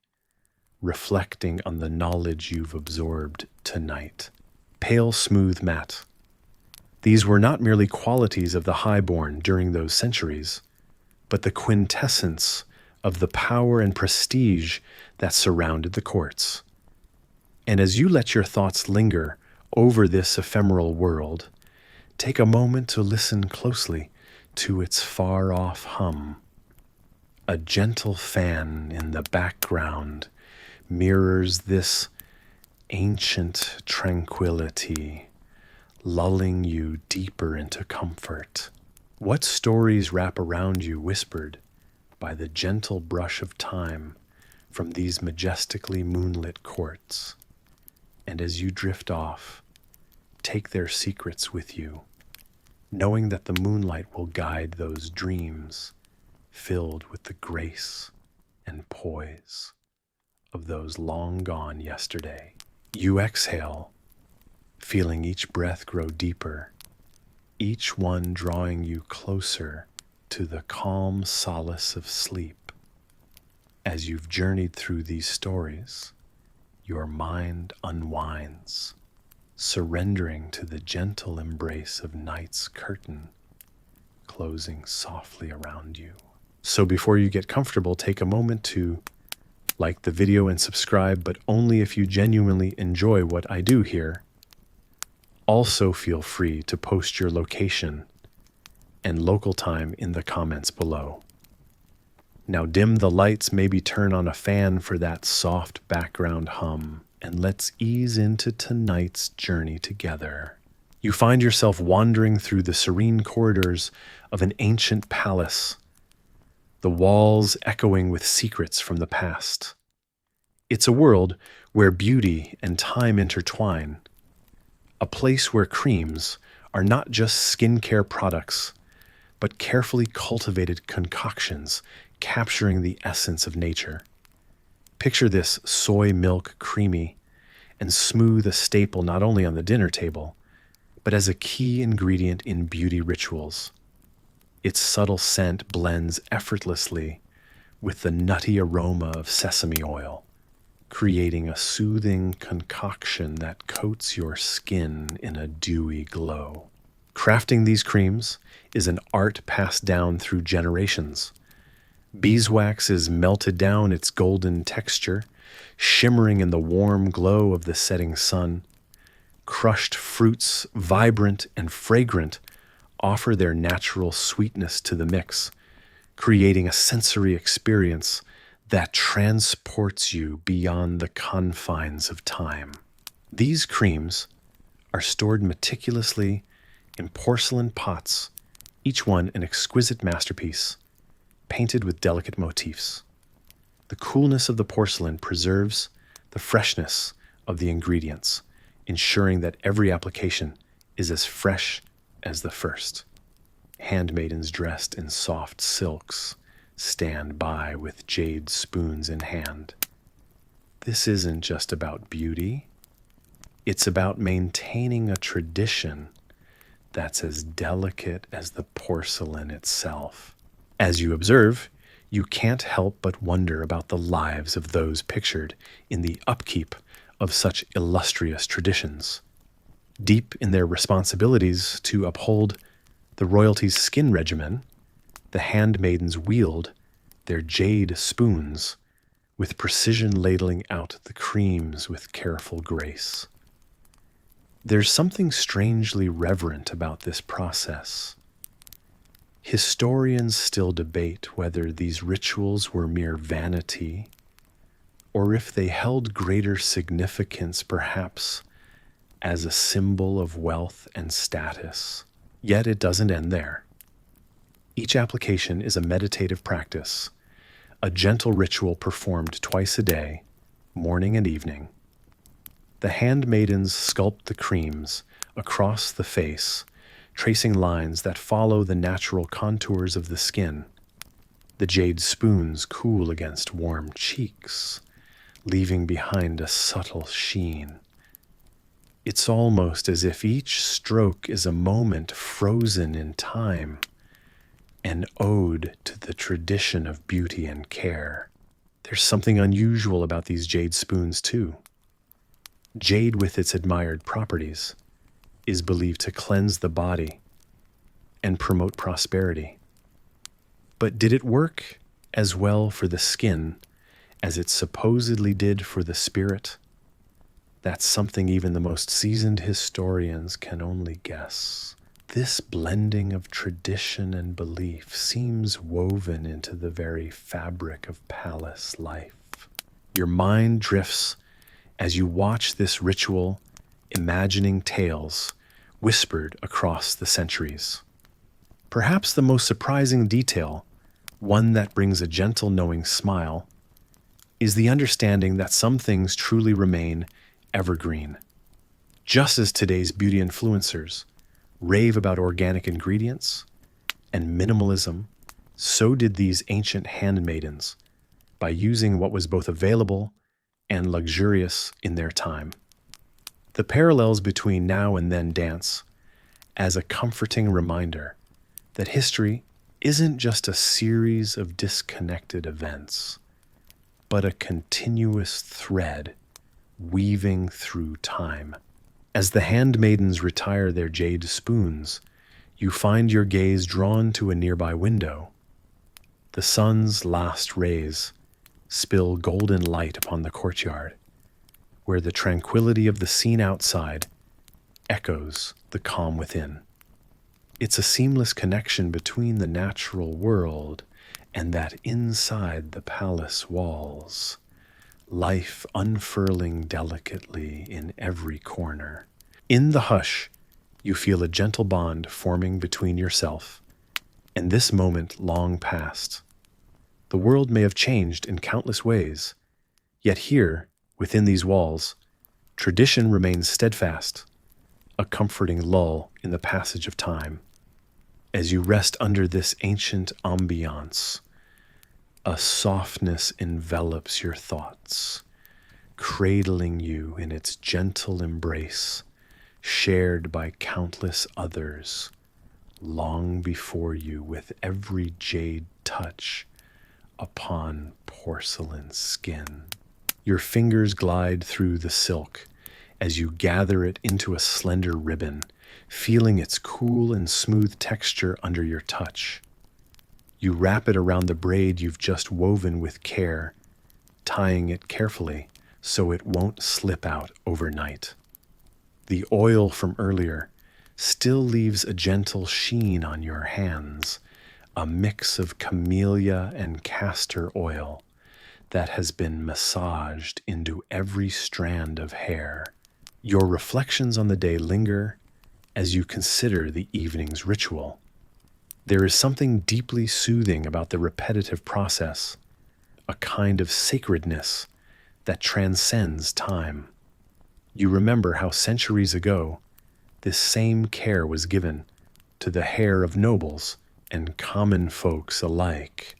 reflecting on the knowledge you've absorbed tonight. Pale, smooth matte. These were not merely qualities of the highborn during those centuries, but the quintessence of the power and prestige that surrounded the courts. And as you let your thoughts linger over this ephemeral world, take a moment to listen closely to its far-off hum. A gentle fan in the background mirrors this ancient tranquility, lulling you deeper into comfort. What stories wrap around you, whispered by the gentle brush of time from these majestically moonlit courts? And as you drift off, take their secrets with you, knowing that the moonlight will guide those dreams filled with the grace and poise of those long gone yesterday. You exhale, feeling each breath grow deeper, each one drawing you closer to the calm solace of sleep. As you've journeyed through these stories, your mind unwinds, surrendering to the gentle embrace of night's curtain, closing softly around you. So before you get comfortable, take a moment to like the video and subscribe, but only if you genuinely enjoy what I do here. Also feel free to post your location and local time in the comments below. Now dim the lights, maybe turn on a fan for that soft background hum, and let's ease into tonight's journey together. You find yourself wandering through the serene corridors of an ancient palace, the walls echoing with secrets from the past. It's a world where beauty and time intertwine, a place where creams are not just skincare products, but carefully cultivated concoctions capturing the essence of nature. Picture this soy milk creamy and smooth, a staple not only on the dinner table, but as a key ingredient in beauty rituals. Its subtle scent blends effortlessly with the nutty aroma of sesame oil, creating a soothing concoction that coats your skin in a dewy glow. Crafting these creams is an art passed down through generations. Beeswax is melted down, its golden texture shimmering in the warm glow of the setting sun. Crushed fruits, vibrant and fragrant, offer their natural sweetness to the mix, creating a sensory experience that transports you beyond the confines of time. These creams are stored meticulously in porcelain pots, each one an exquisite masterpiece, painted with delicate motifs. The coolness of the porcelain preserves the freshness of the ingredients, ensuring that every application is as fresh as the first. Handmaidens dressed in soft silks stand by with jade spoons in hand. This isn't just about beauty. It's about maintaining a tradition that's as delicate as the porcelain itself. As you observe, you can't help but wonder about the lives of those pictured in the upkeep of such illustrious traditions. Deep in their responsibilities to uphold the royalty's skin regimen, the handmaidens wield their jade spoons, with precision ladling out the creams with careful grace. There's something strangely reverent about this process. Historians still debate whether these rituals were mere vanity, or if they held greater significance, perhaps as a symbol of wealth and status. Yet it doesn't end there. Each application is a meditative practice, a gentle ritual performed twice a day, morning and evening. The handmaidens sculpt the creams across the face, tracing lines that follow the natural contours of the skin. The jade spoons cool against warm cheeks, leaving behind a subtle sheen. It's almost as if each stroke is a moment frozen in time, an ode to the tradition of beauty and care. There's something unusual about these jade spoons, too. Jade, with its admired properties, is believed to cleanse the body and promote prosperity. But did it work as well for the skin as it supposedly did for the spirit? That's something even the most seasoned historians can only guess. This blending of tradition and belief seems woven into the very fabric of palace life. Your mind drifts as you watch this ritual, imagining tales whispered across the centuries. Perhaps the most surprising detail, one that brings a gentle knowing smile, is the understanding that some things truly remain evergreen. Just as today's beauty influencers rave about organic ingredients and minimalism, so did these ancient handmaidens by using what was both available and luxurious in their time. The parallels between now and then dance as a comforting reminder that history isn't just a series of disconnected events, but a continuous thread weaving through time. As the handmaidens retire their jade spoons, you find your gaze drawn to a nearby window. The sun's last rays spill golden light upon the courtyard, where the tranquility of the scene outside echoes the calm within. It's a seamless connection between the natural world and that inside the palace walls, life unfurling delicately in every corner. In the hush, you feel a gentle bond forming between yourself and this moment long past. The world may have changed in countless ways, yet here, within these walls, tradition remains steadfast, a comforting lull in the passage of time. As you rest under this ancient ambiance, a softness envelops your thoughts, cradling you in its gentle embrace, shared by countless others, long before you with every jade touch upon porcelain skin. Your fingers glide through the silk as you gather it into a slender ribbon, feeling its cool and smooth texture under your touch. You wrap it around the braid you've just woven with care, tying it carefully so it won't slip out overnight. The oil from earlier still leaves a gentle sheen on your hands, a mix of camellia and castor oil that has been massaged into every strand of hair. Your reflections on the day linger as you consider the evening's ritual. There is something deeply soothing about the repetitive process, a kind of sacredness that transcends time. You remember how centuries ago this same care was given to the hair of nobles and common folks alike.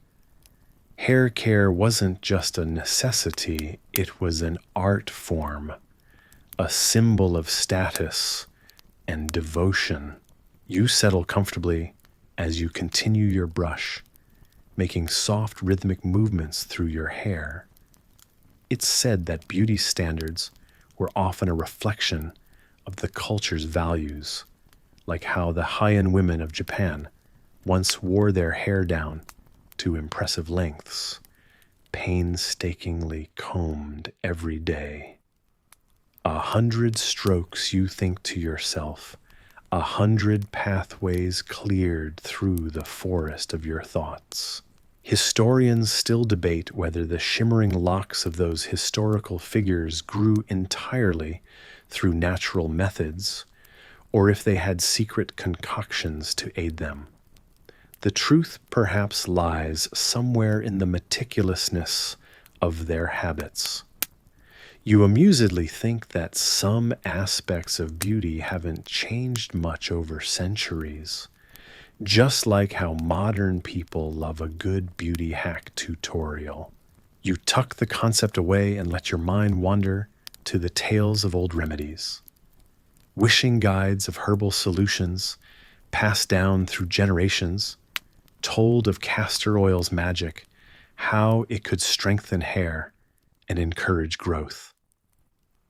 Hair care wasn't just a necessity, it was an art form, a symbol of status and devotion. You settle comfortably as you continue your brush, making soft rhythmic movements through your hair. It's said that beauty standards were often a reflection of the culture's values, like how the high-end women of Japan once wore their hair down to impressive lengths, painstakingly combed every day. 100 strokes, you think to yourself, 100 pathways cleared through the forest of your thoughts. Historians still debate whether the shimmering locks of those historical figures grew entirely through natural methods, or if they had secret concoctions to aid them. The truth perhaps lies somewhere in the meticulousness of their habits. You amusedly think that some aspects of beauty haven't changed much over centuries, just like how modern people love a good beauty hack tutorial. You tuck the concept away and let your mind wander to the tales of old remedies. Wishing guides of herbal solutions passed down through generations told of castor oil's magic, how it could strengthen hair and encourage growth.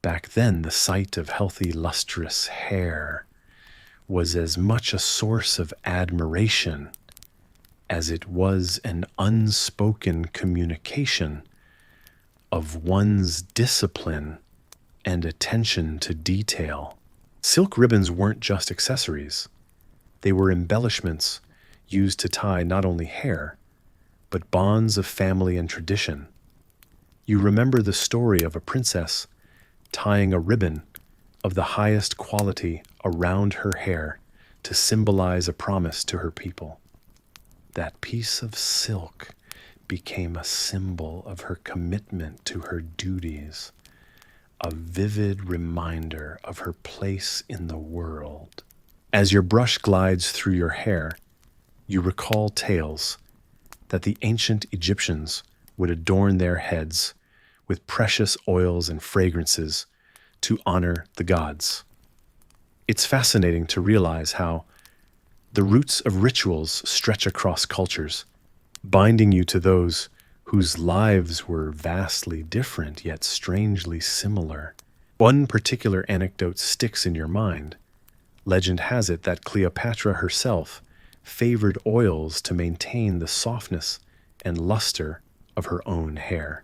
Back then, the sight of healthy, lustrous hair was as much a source of admiration as it was an unspoken communication of one's discipline and attention to detail. Silk ribbons weren't just accessories. They were embellishments used to tie not only hair, but bonds of family and tradition. You remember the story of a princess tying a ribbon of the highest quality around her hair to symbolize a promise to her people. That piece of silk became a symbol of her commitment to her duties, a vivid reminder of her place in the world. As your brush glides through your hair, you recall tales that the ancient Egyptians would adorn their heads with precious oils and fragrances to honor the gods. It's fascinating to realize how the roots of rituals stretch across cultures, binding you to those whose lives were vastly different yet strangely similar. One particular anecdote sticks in your mind. Legend has it that Cleopatra herself favored oils to maintain the softness and luster of her own hair.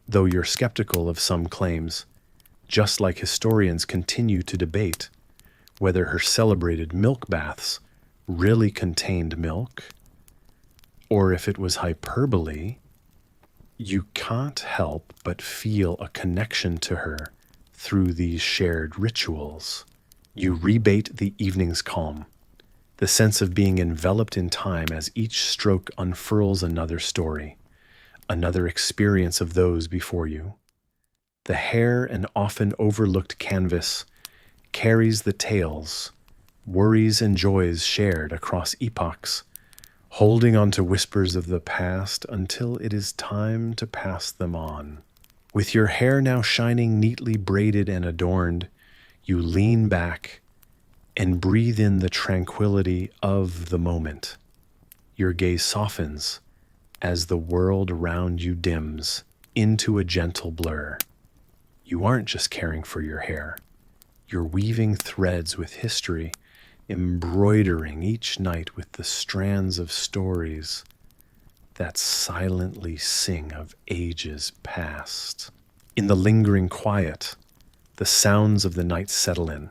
Though you're skeptical of some claims, just like historians continue to debate whether her celebrated milk baths really contained milk, or if it was hyperbole, you can't help but feel a connection to her through these shared rituals. You rebate the evening's calm, the sense of being enveloped in time as each stroke unfurls another story, another experience of those before you. The hair, an often overlooked canvas, carries the tales, worries and joys shared across epochs, holding on to whispers of the past until it is time to pass them on. With your hair now shining neatly braided and adorned, you lean back and breathe in the tranquility of the moment. Your gaze softens as the world around you dims into a gentle blur. You aren't just caring for your hair. You're weaving threads with history, embroidering each night with the strands of stories that silently sing of ages past. In the lingering quiet, the sounds of the night settle in.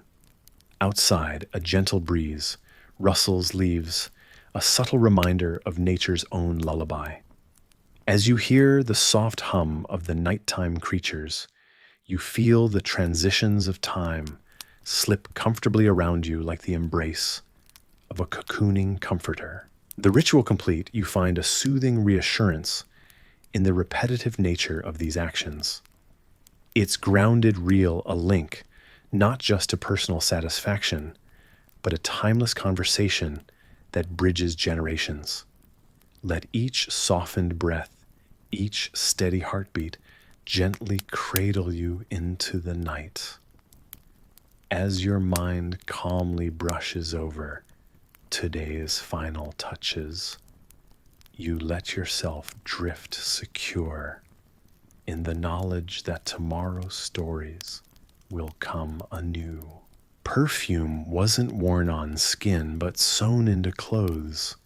Outside, a gentle breeze rustles leaves, a subtle reminder of nature's own lullaby. As you hear the soft hum of the nighttime creatures, you feel the transitions of time slip comfortably around you like the embrace of a cocooning comforter. The ritual complete, you find a soothing reassurance in the repetitive nature of these actions. It's grounded real, a link, not just to personal satisfaction, but a timeless conversation that bridges generations. Let each softened breath, each steady heartbeat, gently cradle you into the night. As your mind calmly brushes over today's final touches, you let yourself drift secure in the knowledge that tomorrow's stories will come anew. Perfume wasn't worn on skin, but sewn into clothes.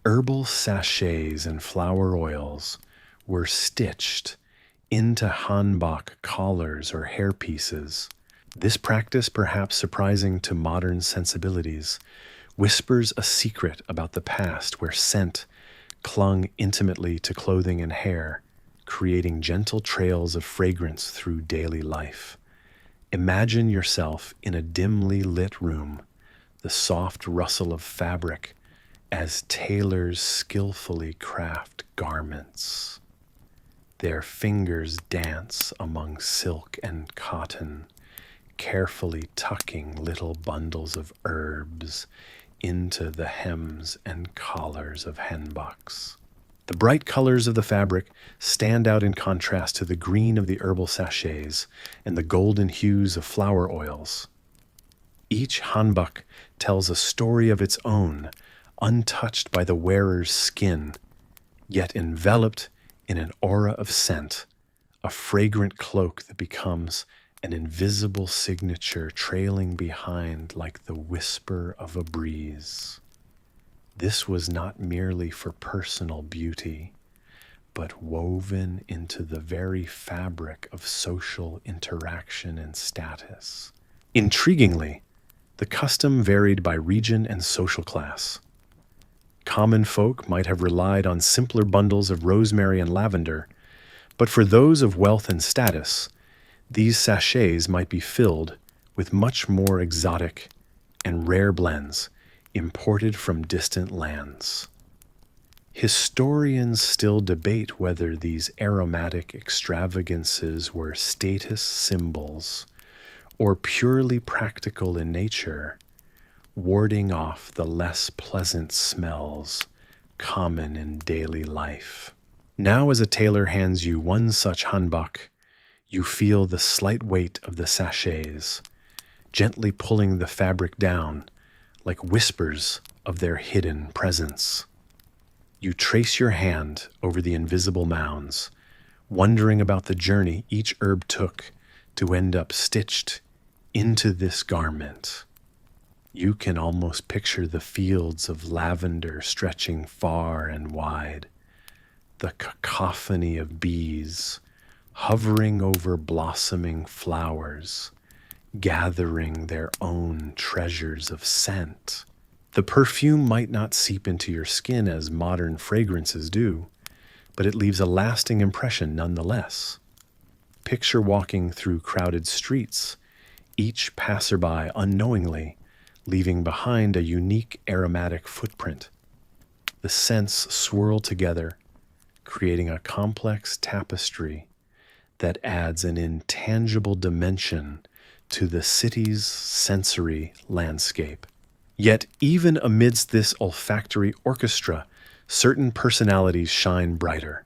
Herbal sachets and flower oils were stitched into hanbok collars or hairpieces. This practice, perhaps surprising to modern sensibilities, whispers a secret about the past where scent clung intimately to clothing and hair, creating gentle trails of fragrance through daily life. Imagine yourself in a dimly lit room, the soft rustle of fabric as tailors skillfully craft garments. Their fingers dance among silk and cotton, carefully tucking little bundles of herbs into the hems and collars of hanboks. The bright colors of the fabric stand out in contrast to the green of the herbal sachets and the golden hues of flower oils. Each hanbok tells a story of its own, untouched by the wearer's skin, yet enveloped in an aura of scent, a fragrant cloak that becomes an invisible signature trailing behind like the whisper of a breeze. This was not merely for personal beauty, but woven into the very fabric of social interaction and status. Intriguingly, the custom varied by region and social class. Common folk might have relied on simpler bundles of rosemary and lavender, but for those of wealth and status, these sachets might be filled with much more exotic and rare blends imported from distant lands. Historians still debate whether these aromatic extravagances were status symbols or purely practical in nature, warding off the less pleasant smells common in daily life. Now, as a tailor hands you one such hanbok, you feel the slight weight of the sachets, gently pulling the fabric down like whispers of their hidden presence. You trace your hand over the invisible mounds, wondering about the journey each herb took to end up stitched into this garment. You can almost picture the fields of lavender stretching far and wide, the cacophony of bees hovering over blossoming flowers, gathering their own treasures of scent. The perfume might not seep into your skin as modern fragrances do, but it leaves a lasting impression nonetheless. Picture walking through crowded streets, each passerby unknowingly leaving behind a unique aromatic footprint. The scents swirl together, creating a complex tapestry that adds an intangible dimension to the city's sensory landscape. Yet, even amidst this olfactory orchestra, certain personalities shine brighter.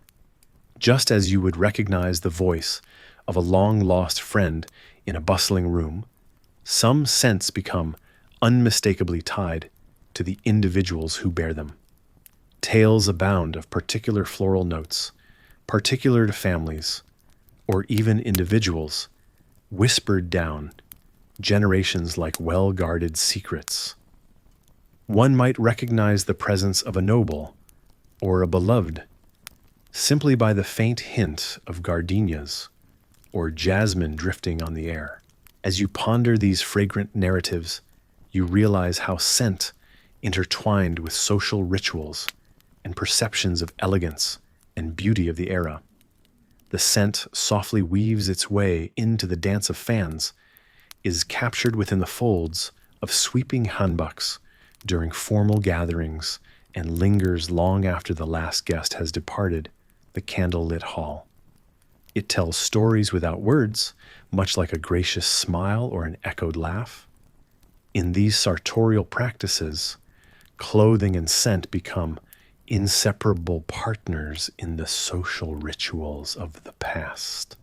Just as you would recognize the voice of a long-lost friend in a bustling room, some scents become unmistakably tied to the individuals who bear them. Tales abound of particular floral notes, particular to families, or even individuals, whispered down generations like well-guarded secrets. One might recognize the presence of a noble or a beloved simply by the faint hint of gardenias or jasmine drifting on the air. As you ponder these fragrant narratives, you realize how scent intertwined with social rituals and perceptions of elegance and beauty of the era. The scent softly weaves its way into the dance of fans, is captured within the folds of sweeping hanboks during formal gatherings, and lingers long after the last guest has departed the candlelit hall. It tells stories without words, much like a gracious smile or an echoed laugh. In these sartorial practices, clothing and scent become inseparable partners in the social rituals of the past.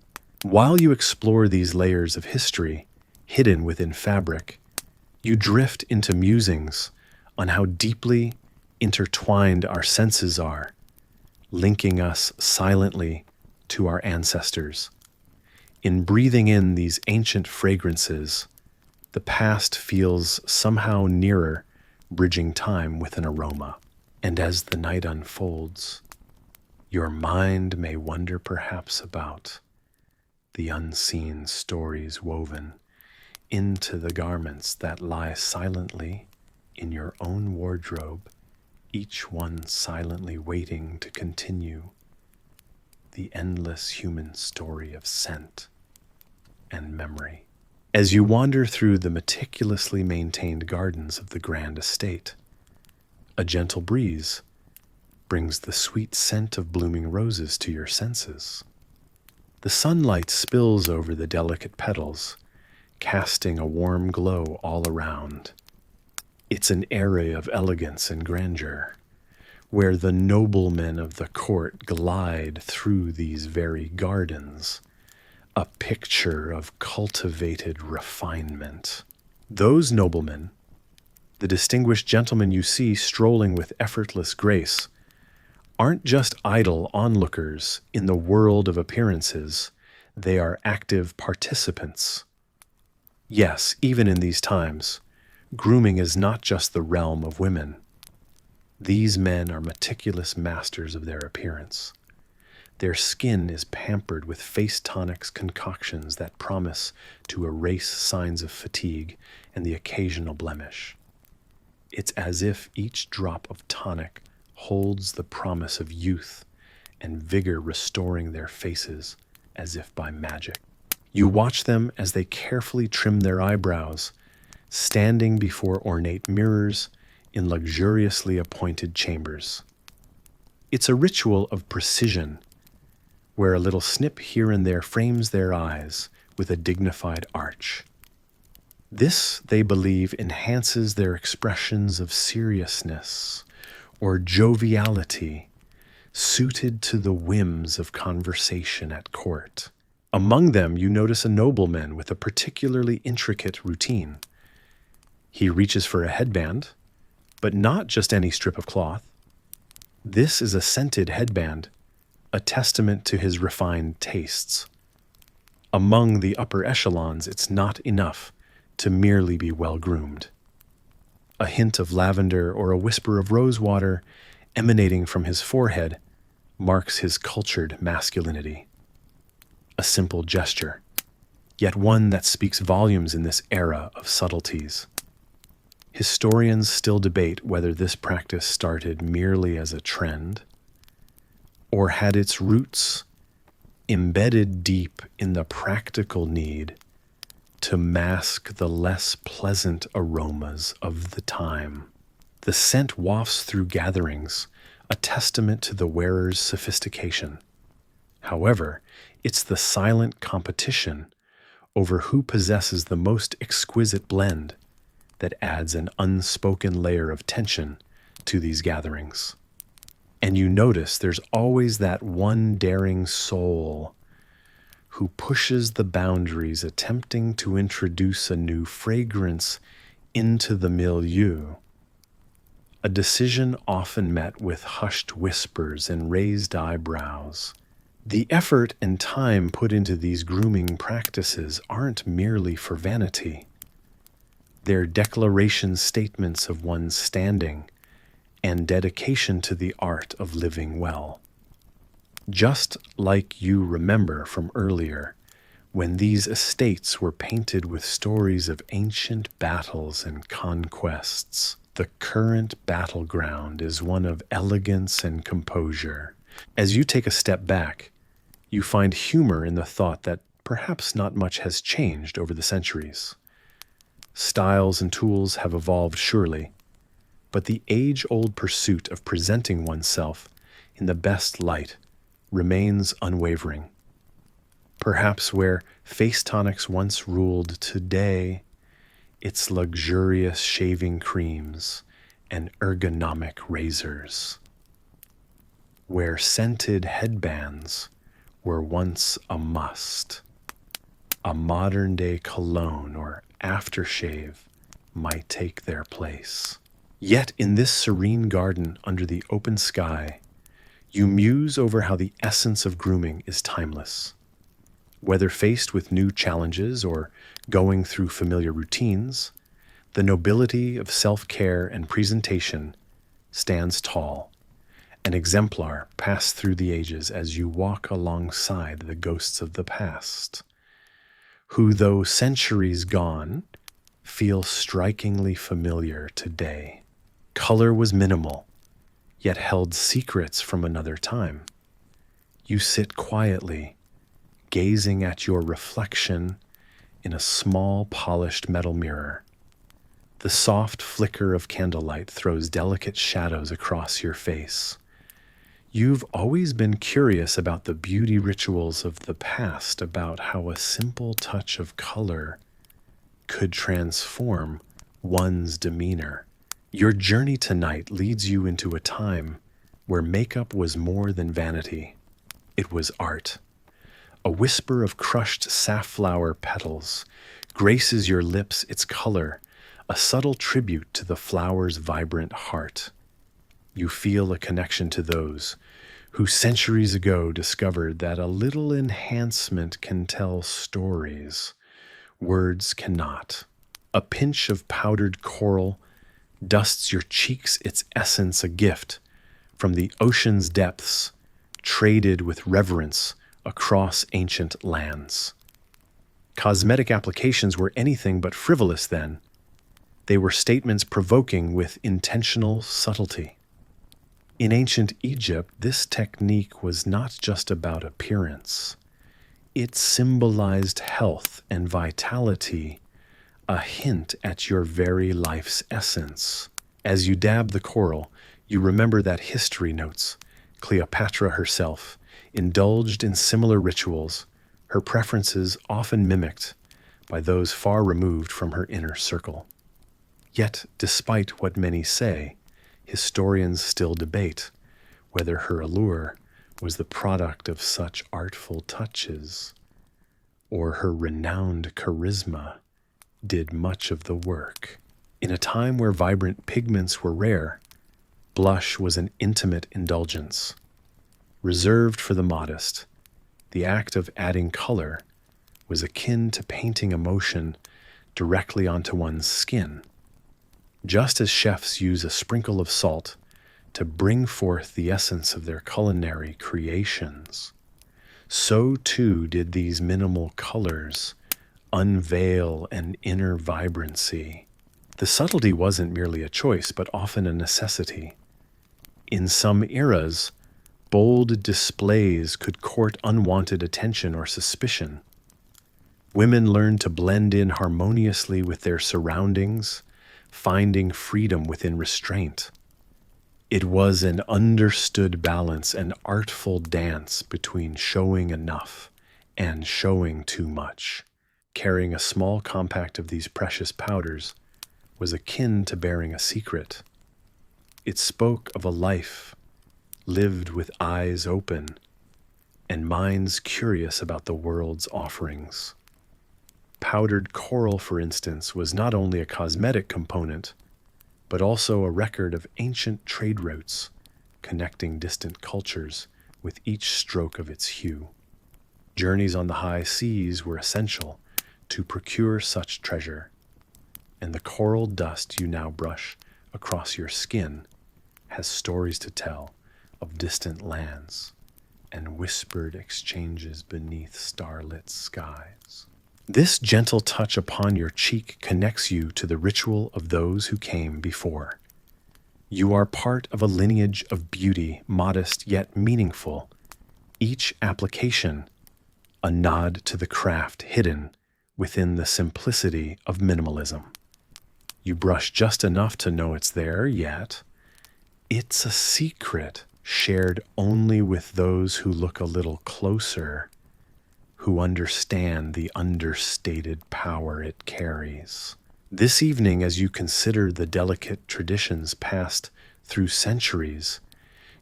While you explore these layers of history hidden within fabric, you drift into musings on how deeply intertwined our senses are, linking us silently to our ancestors. In breathing in these ancient fragrances, the past feels somehow nearer, bridging time with an aroma. And as the night unfolds, your mind may wonder perhaps about the unseen stories woven into the garments that lie silently in your own wardrobe, each one silently waiting to continue the endless human story of scent and memory. As you wander through the meticulously maintained gardens of the grand estate, a gentle breeze brings the sweet scent of blooming roses to your senses. The sunlight spills over the delicate petals, casting a warm glow all around. It's an area of elegance and grandeur, where the noblemen of the court glide through these very gardens, a picture of cultivated refinement. Those noblemen, the distinguished gentlemen you see strolling with effortless grace, aren't just idle onlookers in the world of appearances, they are active participants. Yes, even in these times, grooming is not just the realm of women. These men are meticulous masters of their appearance. Their skin is pampered with face tonics concoctions that promise to erase signs of fatigue and the occasional blemish. It's as if each drop of tonic holds the promise of youth and vigor, restoring their faces as if by magic. You watch them as they carefully trim their eyebrows, standing before ornate mirrors in luxuriously appointed chambers. It's a ritual of precision, where a little snip here and there frames their eyes with a dignified arch. This, they believe, enhances their expressions of seriousness or joviality, suited to the whims of conversation at court. Among them, you notice a nobleman with a particularly intricate routine. He reaches for a headband, but not just any strip of cloth. This is a scented headband, a testament to his refined tastes. Among the upper echelons, it's not enough to merely be well-groomed. A hint of lavender or a whisper of rosewater emanating from his forehead marks his cultured masculinity. A simple gesture, yet one that speaks volumes in this era of subtleties. Historians still debate whether this practice started merely as a trend or had its roots embedded deep in the practical need to mask the less pleasant aromas of the time. The scent wafts through gatherings, a testament to the wearer's sophistication. However, it's the silent competition over who possesses the most exquisite blend that adds an unspoken layer of tension to these gatherings. And you notice there's always that one daring soul who pushes the boundaries, attempting to introduce a new fragrance into the milieu. A decision often met with hushed whispers and raised eyebrows. The effort and time put into these grooming practices aren't merely for vanity. They're declaration statements of one's standing and dedication to the art of living well. Just like you remember from earlier, when these estates were painted with stories of ancient battles and conquests, the current battleground is one of elegance and composure. As you take a step back, you find humor in the thought that perhaps not much has changed over the centuries. Styles and tools have evolved surely, but the age-old pursuit of presenting oneself in the best light remains unwavering. Perhaps where face tonics once ruled, today it's luxurious shaving creams and ergonomic razors. Where scented headbands were once a must, a modern-day cologne or aftershave might take their place. Yet in this serene garden under the open sky, you muse over how the essence of grooming is timeless. Whether faced with new challenges or going through familiar routines, the nobility of self-care and presentation stands tall, an exemplar passed through the ages as you walk alongside the ghosts of the past, who, though centuries gone, feel strikingly familiar today. Color was minimal, yet held secrets from another time. You sit quietly, gazing at your reflection in a small polished metal mirror. The soft flicker of candlelight throws delicate shadows across your face. You've always been curious about the beauty rituals of the past, about how a simple touch of color could transform one's demeanor. Your journey tonight leads you into a time where makeup was more than vanity. It was art. A whisper of crushed safflower petals graces your lips, its color, a subtle tribute to the flower's vibrant heart. You feel a connection to those who centuries ago discovered that a little enhancement can tell stories words cannot. A pinch of powdered coral dusts your cheeks, its essence a gift from the ocean's depths, traded with reverence across ancient lands. Cosmetic applications were anything but frivolous then. They were statements provoking with intentional subtlety. In ancient Egypt, this technique was not just about appearance. It symbolized health and vitality, a hint at your very life's essence. As you dab the coral, you remember that history notes. Cleopatra herself indulged in similar rituals, her preferences often mimicked by those far removed from her inner circle. Yet, despite what many say, historians still debate whether her allure was the product of such artful touches, or her renowned charisma did much of the work. In a time where vibrant pigments were rare, blush was an intimate indulgence. Reserved for the modest, the act of adding color was akin to painting emotion directly onto one's skin. Just as chefs use a sprinkle of salt to bring forth the essence of their culinary creations, so too did these minimal colors unveil an inner vibrancy. The subtlety wasn't merely a choice, but often a necessity. In some eras, bold displays could court unwanted attention or suspicion. Women learned to blend in harmoniously with their surroundings, finding freedom within restraint. It was an understood balance, an artful dance between showing enough and showing too much. Carrying a small compact of these precious powders was akin to bearing a secret. It spoke of a life lived with eyes open and minds curious about the world's offerings. Powdered coral, for instance, was not only a cosmetic component, but also a record of ancient trade routes connecting distant cultures with each stroke of its hue. Journeys on the high seas were essential to procure such treasure, and the coral dust you now brush across your skin has stories to tell of distant lands and whispered exchanges beneath starlit skies. This gentle touch upon your cheek connects you to the ritual of those who came before. You are part of a lineage of beauty, modest yet meaningful. Each application, a nod to the craft hidden within the simplicity of minimalism. You brush just enough to know it's there, yet it's a secret shared only with those who look a little closer, who understand the understated power it carries. This evening, as you consider the delicate traditions passed through centuries,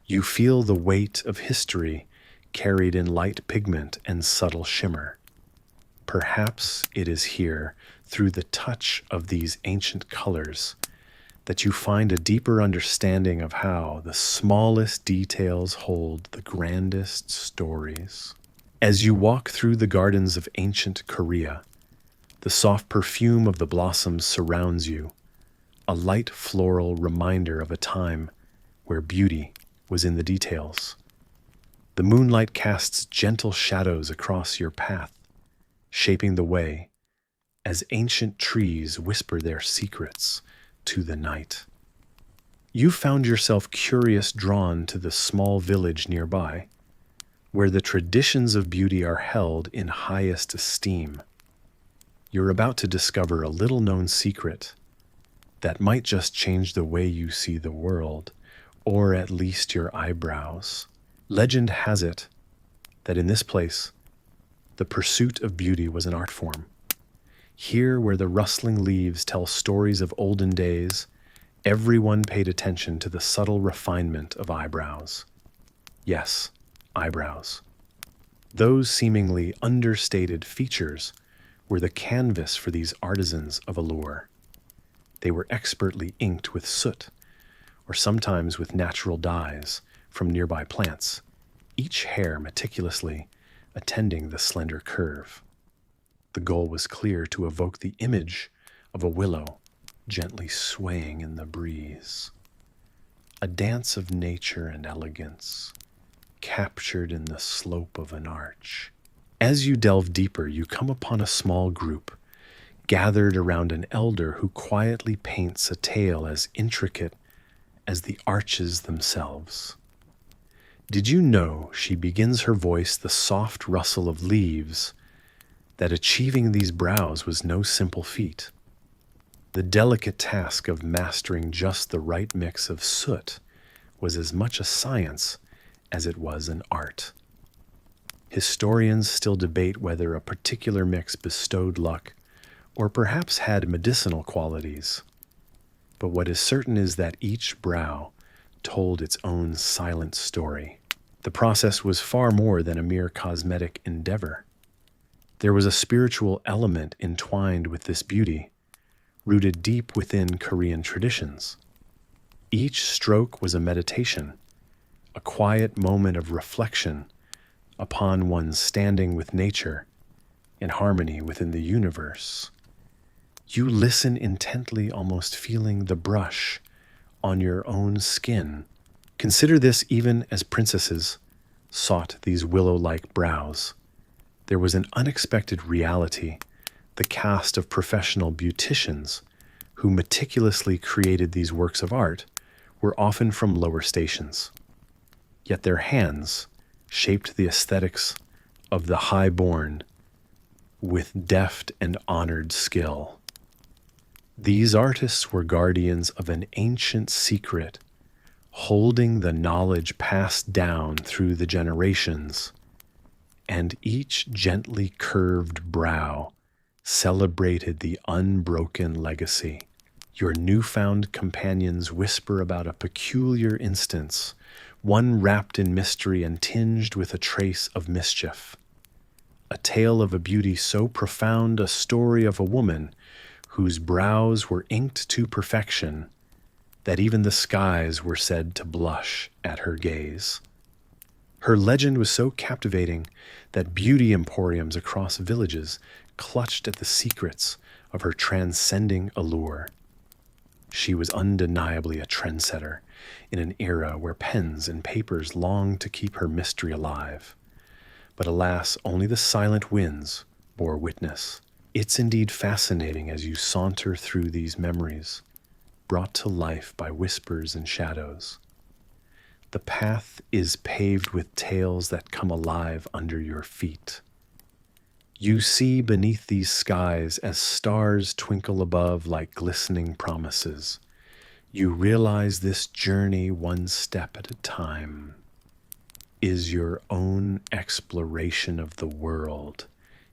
you feel the weight of history carried in light pigment and subtle shimmer. Perhaps it is here, through the touch of these ancient colors, that you find a deeper understanding of how the smallest details hold the grandest stories. As you walk through the gardens of ancient Korea, the soft perfume of the blossoms surrounds you, a light floral reminder of a time where beauty was in the details. The moonlight casts gentle shadows across your path, shaping the way as ancient trees whisper their secrets to the night. You found yourself curious, drawn to the small village nearby, where the traditions of beauty are held in highest esteem. You're about to discover a little-known secret that might just change the way you see the world, or at least your eyebrows. Legend has it that in this place, the pursuit of beauty was an art form. Here, where the rustling leaves tell stories of olden days, everyone paid attention to the subtle refinement of eyebrows. Yes, eyebrows. Those seemingly understated features were the canvas for these artisans of allure. They were expertly inked with soot, or sometimes with natural dyes from nearby plants, each hair meticulously attending the slender curve. The goal was clear: to evoke the image of a willow gently swaying in the breeze. A dance of nature and elegance, captured in the slope of an arch. As you delve deeper, you come upon a small group, gathered around an elder who quietly paints a tale as intricate as the arches themselves. Did you know, she begins her voice the soft rustle of leaves, that achieving these brows was no simple feat? The delicate task of mastering just the right mix of soot was as much a science as it was an art. Historians still debate whether a particular mix bestowed luck or perhaps had medicinal qualities. But what is certain is that each brow told its own silent story. The process was far more than a mere cosmetic endeavor. There was a spiritual element entwined with this beauty, rooted deep within Korean traditions. Each stroke was a meditation, a quiet moment of reflection upon one's standing with nature in harmony within the universe. You listen intently, almost feeling the brush on your own skin. Consider this: even as princesses sought these willow-like brows, there was an unexpected reality. The cast of professional beauticians who meticulously created these works of art were often from lower stations. Yet their hands shaped the aesthetics of the high-born with deft and honored skill. These artists were guardians of an ancient secret, holding the knowledge passed down through the generations, and each gently curved brow celebrated the unbroken legacy. Your newfound companions whisper about a peculiar instance, one wrapped in mystery and tinged with a trace of mischief. A tale of a beauty so profound, a story of a woman whose brows were inked to perfection that even the skies were said to blush at her gaze. Her legend was so captivating that beauty emporiums across villages clutched at the secrets of her transcending allure. She was undeniably a trendsetter in an era where pens and papers longed to keep her mystery alive. But alas, only the silent winds bore witness. It's indeed fascinating as you saunter through these memories, brought to life by whispers and shadows. The path is paved with tales that come alive under your feet. You see beneath these skies as stars twinkle above like glistening promises. You realize this journey, one step at a time, is your own exploration of the world,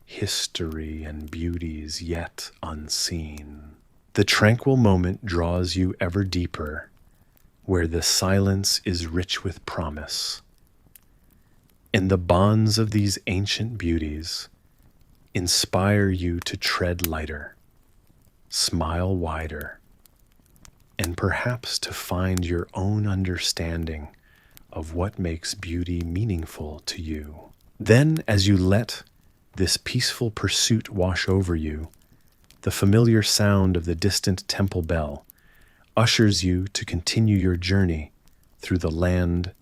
history and beauties yet unseen. The tranquil moment draws you ever deeper, where the silence is rich with promise. And the bonds of these ancient beauties inspire you to tread lighter, smile wider, and perhaps to find your own understanding of what makes beauty meaningful to you. Then, as you let this peaceful pursuit wash over you, the familiar sound of the distant temple bell ushers you to continue your journey through the land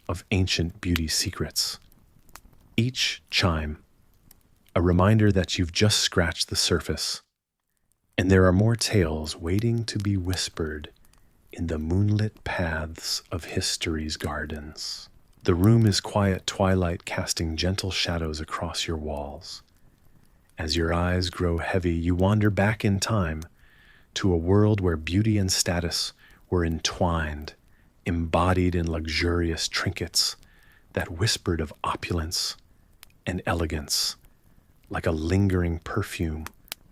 of ancient beauty secrets. Each chime, a reminder that you've just scratched the surface, and there are more tales waiting to be whispered in the moonlit paths of history's gardens. The room is quiet twilight casting gentle shadows across your walls. As your eyes grow heavy, you wander back in time to a world where beauty and status were entwined, embodied in luxurious trinkets that whispered of opulence and elegance, like a lingering perfume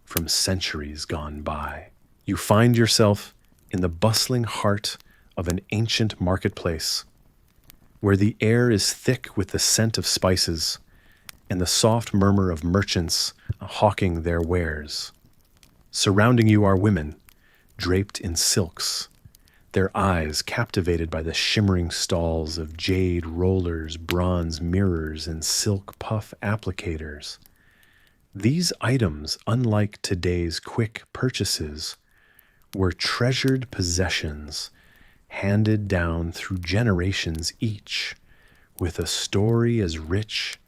from centuries gone by. You find yourself in the bustling heart of an ancient marketplace, where the air is thick with the scent of spices and the soft murmur of merchants hawking their wares. Surrounding you are women, draped in silks, their eyes captivated by the shimmering stalls of jade rollers, bronze mirrors, and silk puff applicators. These items, unlike today's quick purchases, were treasured possessions handed down through generations each, with a story as rich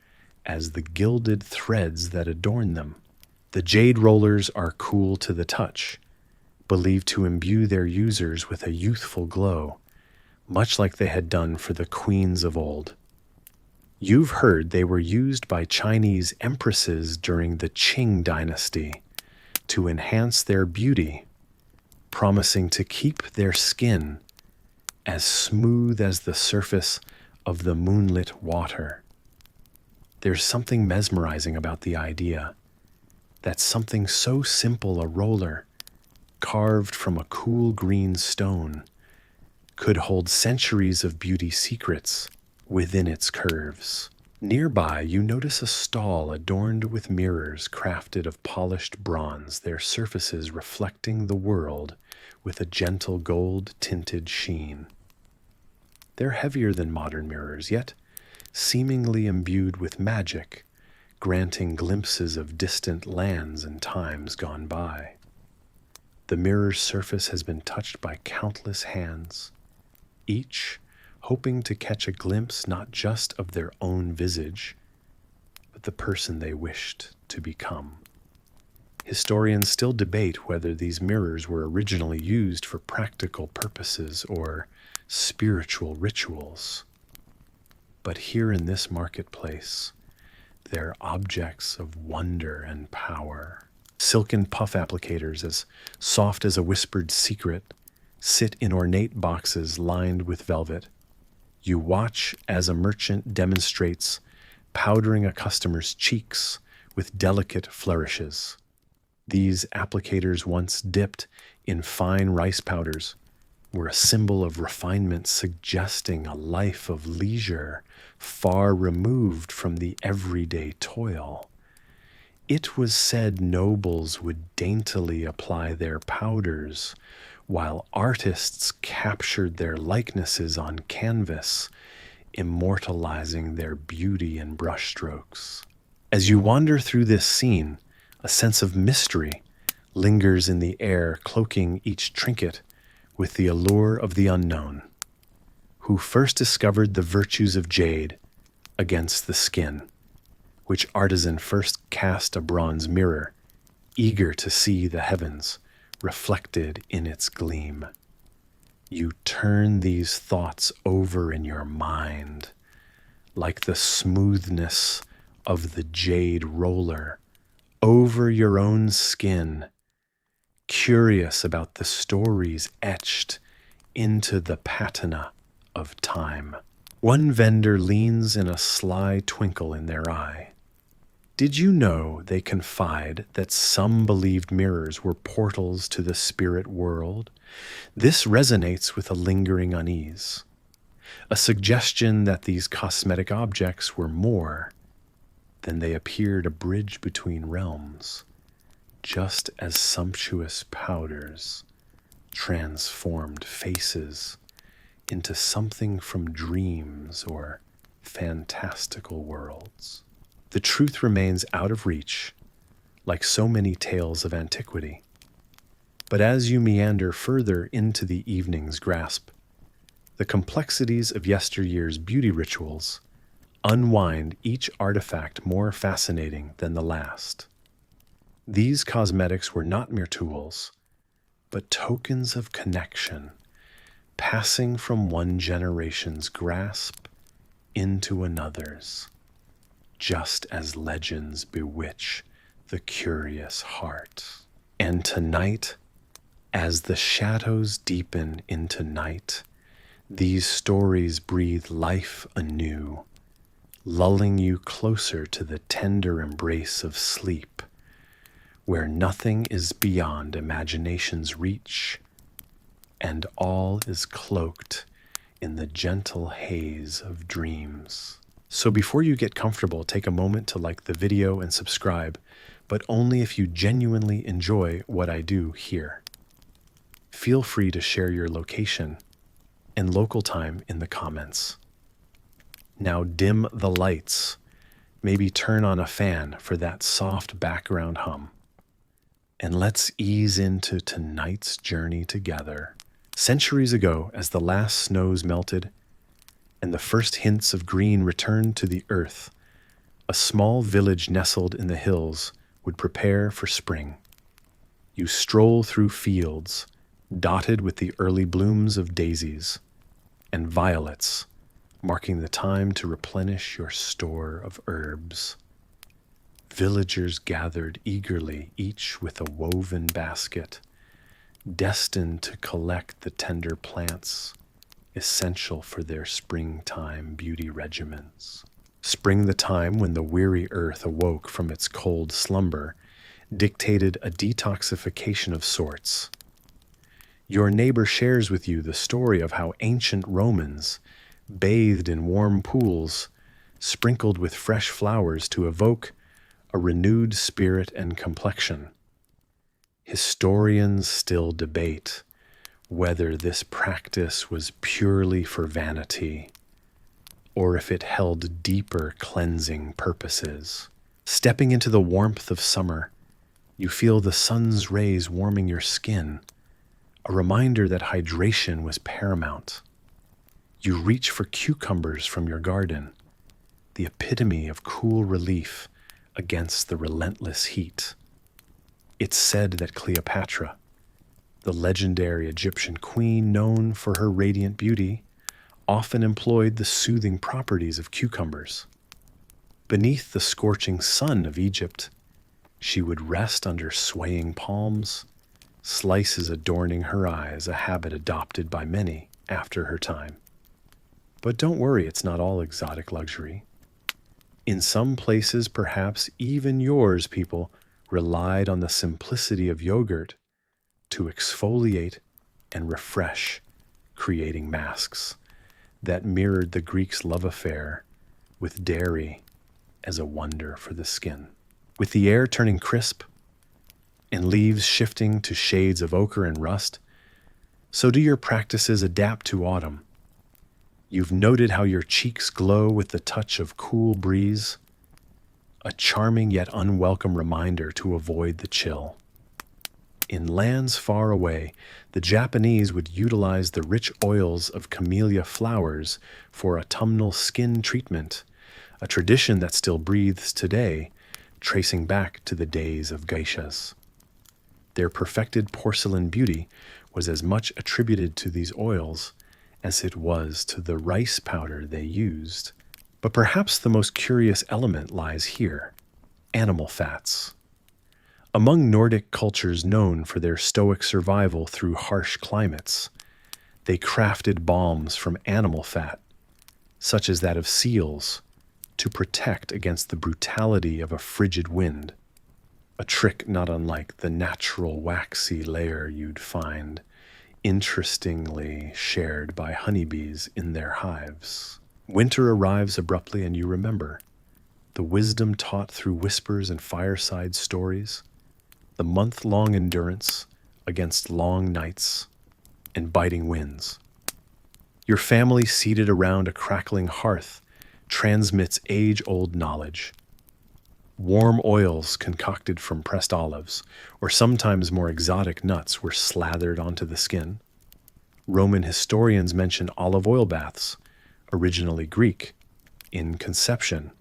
as the gilded threads that adorn them. The jade rollers are cool to the touch, believed to imbue their users with a youthful glow, much like they had done for the queens of old. You've heard they were used by Chinese empresses during the Qing dynasty to enhance their beauty, promising to keep their skin as smooth as the surface of the moonlit water. There's something mesmerizing about the idea that something so simple, a roller carved from a cool green stone, could hold centuries of beauty secrets within its curves. Nearby, you notice a stall adorned with mirrors crafted of polished bronze, their surfaces reflecting the world with a gentle gold-tinted sheen. They're heavier than modern mirrors, yet seemingly imbued with magic, granting glimpses of distant lands and times gone by. The mirror's surface has been touched by countless hands, each hoping to catch a glimpse not just of their own visage, but the person they wished to become. Historians still debate whether these mirrors were originally used for practical purposes or spiritual rituals. But here in this marketplace, they're objects of wonder and power. Silken puff applicators, as soft as a whispered secret, sit in ornate boxes lined with velvet. You watch as a merchant demonstrates powdering a customer's cheeks with delicate flourishes. These applicators, once dipped in fine rice powders, were a symbol of refinement, suggesting a life of leisure far removed from the everyday toil. It was said nobles would daintily apply their powders, while artists captured their likenesses on canvas, immortalizing their beauty in brushstrokes. As you wander through this scene, a sense of mystery lingers in the air, cloaking each trinket with the allure of the unknown. Who first discovered the virtues of jade against the skin? Which artisan first cast a bronze mirror, eager to see the heavens reflected in its gleam? You turn these thoughts over in your mind, like the smoothness of the jade roller, over your own skin, curious about the stories etched into the patina of time. One vendor leans in a sly twinkle in their eye. Did you know they confide that some believed mirrors were portals to the spirit world? This resonates with a lingering unease, a suggestion that these cosmetic objects were more than they appeared, a bridge between realms, just as sumptuous powders transformed faces into something from dreams or fantastical worlds. The truth remains out of reach, like so many tales of antiquity. But as you meander further into the evening's grasp, the complexities of yesteryear's beauty rituals unwind, each artifact more fascinating than the last. These cosmetics were not mere tools, but tokens of connection, passing from one generation's grasp into another's, just as legends bewitch the curious heart. And tonight, as the shadows deepen into night, these stories breathe life anew, lulling you closer to the tender embrace of sleep, where nothing is beyond imagination's reach, and all is cloaked in the gentle haze of dreams. So before you get comfortable, take a moment to like the video and subscribe, but only if you genuinely enjoy what I do here. Feel free to share your location and local time in the comments. Now dim the lights, maybe turn on a fan for that soft background hum. And let's ease into tonight's journey together. Centuries ago, as the last snows melted and the first hints of green returned to the earth, a small village nestled in the hills would prepare for spring. You stroll through fields dotted with the early blooms of daisies and violets, marking the time to replenish your store of herbs. Villagers gathered eagerly, each with a woven basket, destined to collect the tender plants essential for their springtime beauty regimens. Spring, the time when the weary earth awoke from its cold slumber, dictated a detoxification of sorts. Your neighbor shares with you the story of how ancient Romans bathed in warm pools, sprinkled with fresh flowers to evoke a renewed spirit and complexion. Historians still debate whether this practice was purely for vanity or if it held deeper cleansing purposes. Stepping into the warmth of summer, you feel the sun's rays warming your skin, a reminder that hydration was paramount. You reach for cucumbers from your garden, the epitome of cool relief against the relentless heat. It's said that Cleopatra, the legendary Egyptian queen known for her radiant beauty, often employed the soothing properties of cucumbers. Beneath the scorching sun of Egypt, she would rest under swaying palms, slices adorning her eyes, a habit adopted by many after her time. But don't worry, it's not all exotic luxury. In some places, perhaps even yours, people relied on the simplicity of yogurt to exfoliate and refresh, creating masks that mirrored the Greeks' love affair with dairy as a wonder for the skin. With the air turning crisp and leaves shifting to shades of ochre and rust, so do your practices adapt to autumn. You've noted how your cheeks glow with the touch of cool breeze, a charming yet unwelcome reminder to avoid the chill. In lands far away, the Japanese would utilize the rich oils of camellia flowers for autumnal skin treatment, a tradition that still breathes today, tracing back to the days of geishas. Their perfected porcelain beauty was as much attributed to these oils as it was to the rice powder they used. But perhaps the most curious element lies here: animal fats. Among Nordic cultures known for their stoic survival through harsh climates, they crafted balms from animal fat, such as that of seals, to protect against the brutality of a frigid wind, a trick not unlike the natural waxy layer you'd find interestingly shared by honeybees in their hives. Winter arrives abruptly and you remember the wisdom taught through whispers and fireside stories, the month-long endurance against long nights and biting winds. Your family seated around a crackling hearth transmits age-old knowledge, Warm oils concocted from pressed olives, or sometimes more exotic nuts, were slathered onto the skin. Roman historians mention olive oil baths, originally Greek, in Conception,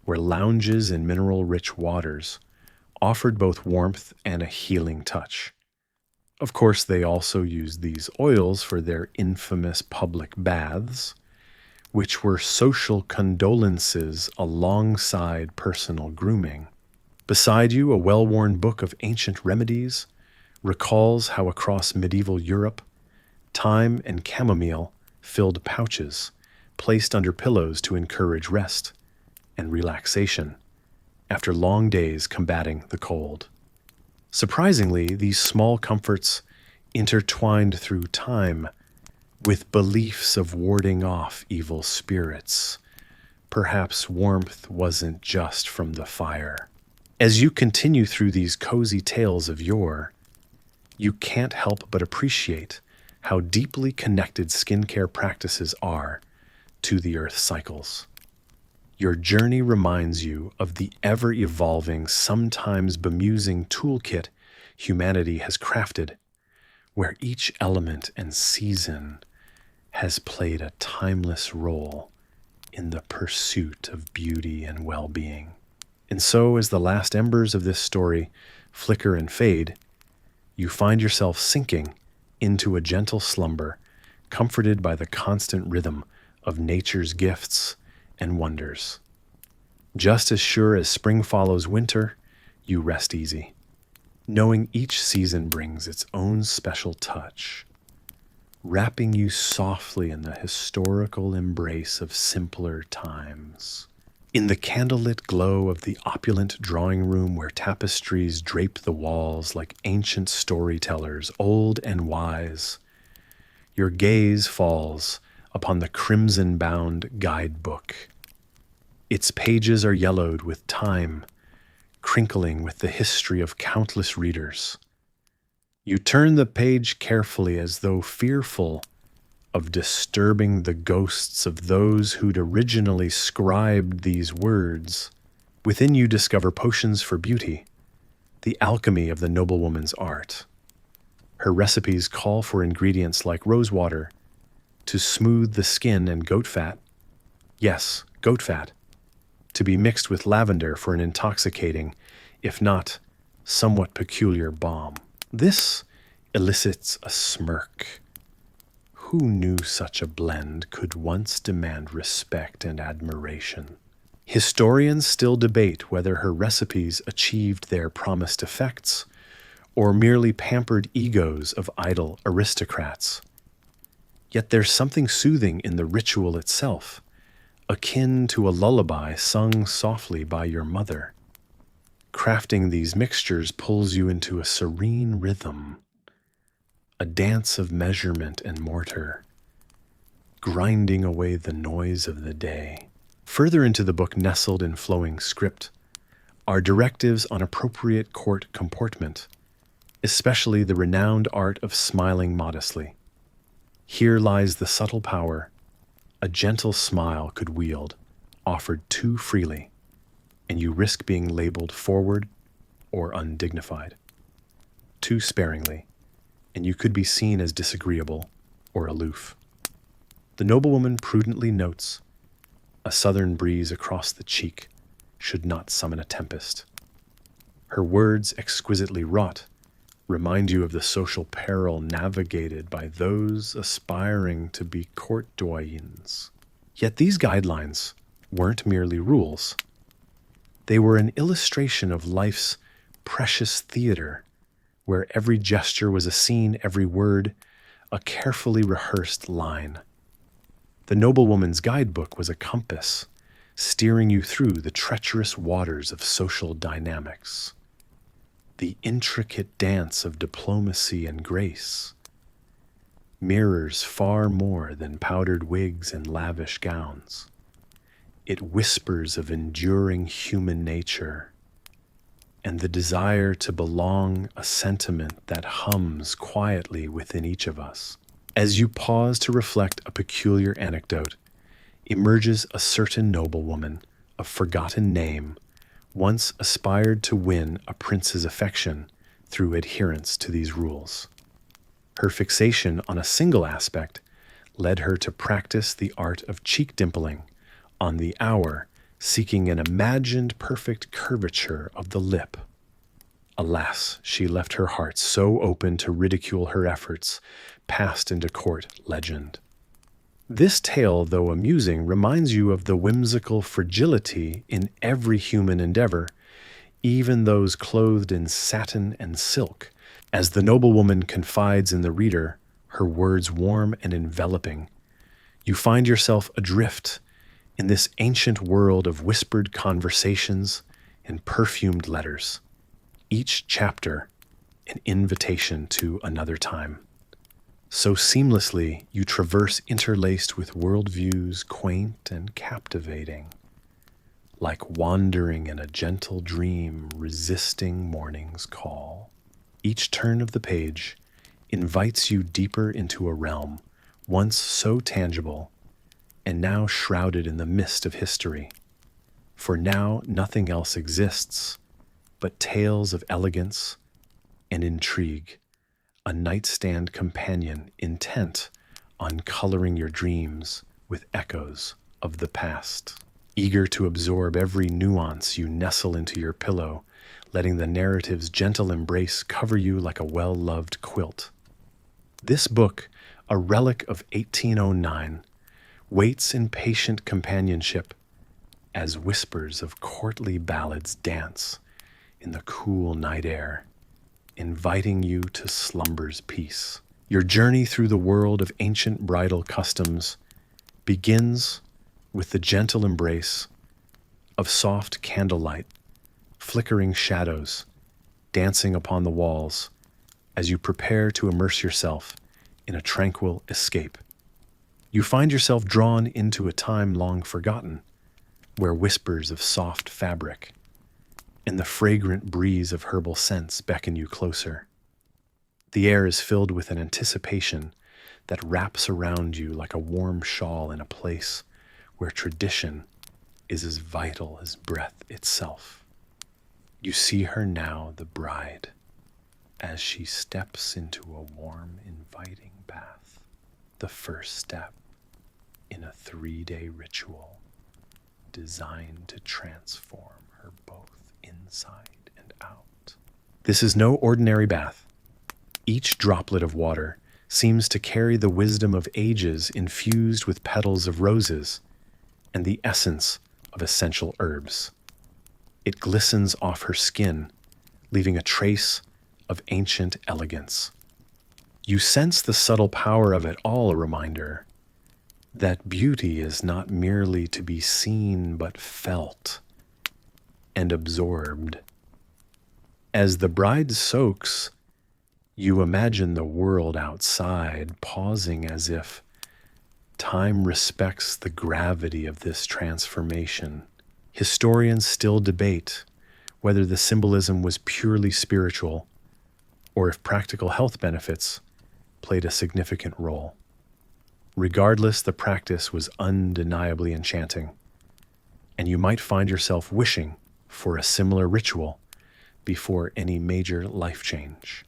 where lounges in mineral-rich waters offered both warmth and a healing touch. Of course, they also used these oils for their infamous public baths, which were social condolences alongside personal grooming. Beside you, a well-worn book of ancient remedies recalls how across medieval Europe, thyme and chamomile filled pouches placed under pillows to encourage rest and relaxation after long days combating the cold. Surprisingly, these small comforts intertwined through time with beliefs of warding off evil spirits. Perhaps warmth wasn't just from the fire. As you continue through these cozy tales of yore, you can't help but appreciate how deeply connected skincare practices are to the Earth's cycles. Your journey reminds you of the ever-evolving, sometimes bemusing toolkit humanity has crafted, where each element and season has played a timeless role in the pursuit of beauty and well-being. And so, as the last embers of this story flicker and fade, you find yourself sinking into a gentle slumber, comforted by the constant rhythm of nature's gifts and wonders. Just as sure as spring follows winter, you rest easy, knowing each season brings its own special touch, wrapping you softly in the historical embrace of simpler times. In the candlelit glow of the opulent drawing room where tapestries drape the walls like ancient storytellers, old and wise, your gaze falls upon the crimson-bound guidebook. Its pages are yellowed with time, crinkling with the history of countless readers. You turn the page carefully as though fearful of disturbing the ghosts of those who'd originally scribed these words. Within you discover potions for beauty, the alchemy of the noblewoman's art. Her recipes call for ingredients like rosewater to smooth the skin and goat fat. Yes, goat fat, to be mixed with lavender for an intoxicating, if not somewhat peculiar balm. This elicits a smirk. Who knew such a blend could once demand respect and admiration? Historians still debate whether her recipes achieved their promised effects or merely pampered egos of idle aristocrats. Yet there's something soothing in the ritual itself, akin to a lullaby sung softly by your mother. Crafting these mixtures pulls you into a serene rhythm, a dance of measurement and mortar, grinding away the noise of the day. Further into the book, nestled in flowing script, are directives on appropriate court comportment, especially the renowned art of smiling modestly. Here lies the subtle power a gentle smile could wield, offered too freely, and you risk being labeled forward or undignified. Too sparingly, and you could be seen as disagreeable or aloof. The noblewoman prudently notes, a southern breeze across the cheek should not summon a tempest. Her words, exquisitely wrought, remind you of the social peril navigated by those aspiring to be court doyens. Yet these guidelines weren't merely rules. They were an illustration of life's precious theater, where every gesture was a scene, every word a carefully rehearsed line. The noblewoman's guidebook was a compass, steering you through the treacherous waters of social dynamics. The intricate dance of diplomacy and grace mirrors far more than powdered wigs and lavish gowns. It whispers of enduring human nature and the desire to belong, a sentiment that hums quietly within each of us. As you pause to reflect, a peculiar anecdote emerges: a certain noblewoman of forgotten name once aspired to win a prince's affection through adherence to these rules. Her fixation on a single aspect led her to practice the art of cheek dimpling on the hour, seeking an imagined perfect curvature of the lip. Alas, she left her heart so open to ridicule her efforts, passed into court legend. This tale, though amusing, reminds you of the whimsical fragility in every human endeavor, even those clothed in satin and silk. As the noblewoman confides in the reader, her words warm and enveloping, you find yourself adrift in this ancient world of whispered conversations and perfumed letters, each chapter an invitation to another time. So seamlessly you traverse interlaced with worldviews quaint and captivating, like wandering in a gentle dream resisting morning's call. Each turn of the page invites you deeper into a realm once so tangible and now shrouded in the mist of history. For now nothing else exists but tales of elegance and intrigue, a nightstand companion intent on coloring your dreams with echoes of the past. Eager to absorb every nuance, you nestle into your pillow, letting the narrative's gentle embrace cover you like a well-loved quilt. This book, a relic of 1809, waits in patient companionship as whispers of courtly ballads dance in the cool night air, inviting you to slumber's peace. Your journey through the world of ancient bridal customs begins with the gentle embrace of soft candlelight, flickering shadows dancing upon the walls as you prepare to immerse yourself in a tranquil escape. You find yourself drawn into a time long forgotten, where whispers of soft fabric and the fragrant breeze of herbal scents beckon you closer. The air is filled with an anticipation that wraps around you like a warm shawl in a place where tradition is as vital as breath itself. You see her now, the bride, as she steps into a warm, inviting bath, the first step in a 3-day ritual designed to transform her both inside and out. This is no ordinary bath. Each droplet of water seems to carry the wisdom of ages infused with petals of roses and the essence of essential herbs. It glistens off her skin, leaving a trace of ancient elegance. You sense the subtle power of it all, a reminder that beauty is not merely to be seen but felt and absorbed. As the bride soaks, you imagine the world outside pausing as if time respects the gravity of this transformation. Historians still debate whether the symbolism was purely spiritual or if practical health benefits played a significant role. Regardless, the practice was undeniably enchanting, and you might find yourself wishing for a similar ritual before any major life change.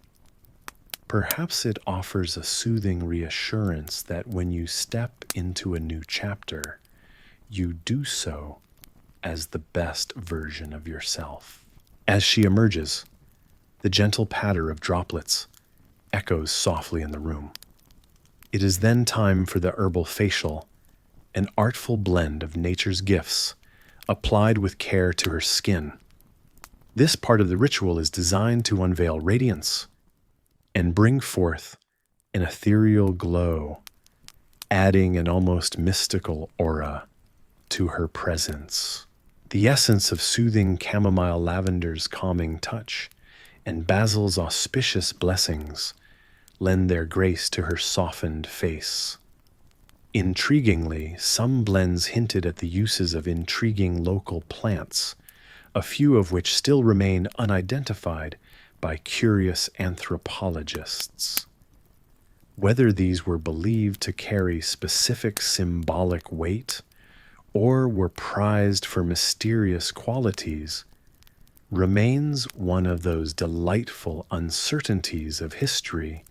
Perhaps it offers a soothing reassurance that when you step into a new chapter, you do so as the best version of yourself. As she emerges, the gentle patter of droplets echoes softly in the room. It is then time for the herbal facial, an artful blend of nature's gifts applied with care to her skin. This part of the ritual is designed to unveil radiance and bring forth an ethereal glow, adding an almost mystical aura to her presence. The essence of soothing chamomile lavender's calming touch and basil's auspicious blessings lend their grace to her softened face. Intriguingly, some blends hinted at the uses of intriguing local plants, a few of which still remain unidentified by curious anthropologists. Whether these were believed to carry specific symbolic weight or were prized for mysterious qualities remains one of those delightful uncertainties of history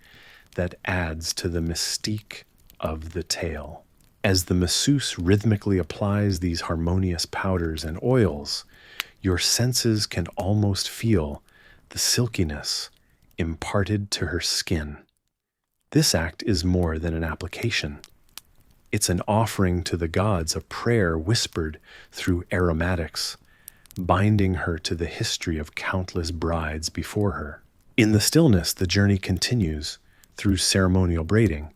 that adds to the mystique of the tale. As the masseuse rhythmically applies these harmonious powders and oils, your senses can almost feel the silkiness imparted to her skin. This act is more than an application. It's an offering to the gods, a prayer whispered through aromatics, binding her to the history of countless brides before her. In the stillness, the journey continues through ceremonial braiding,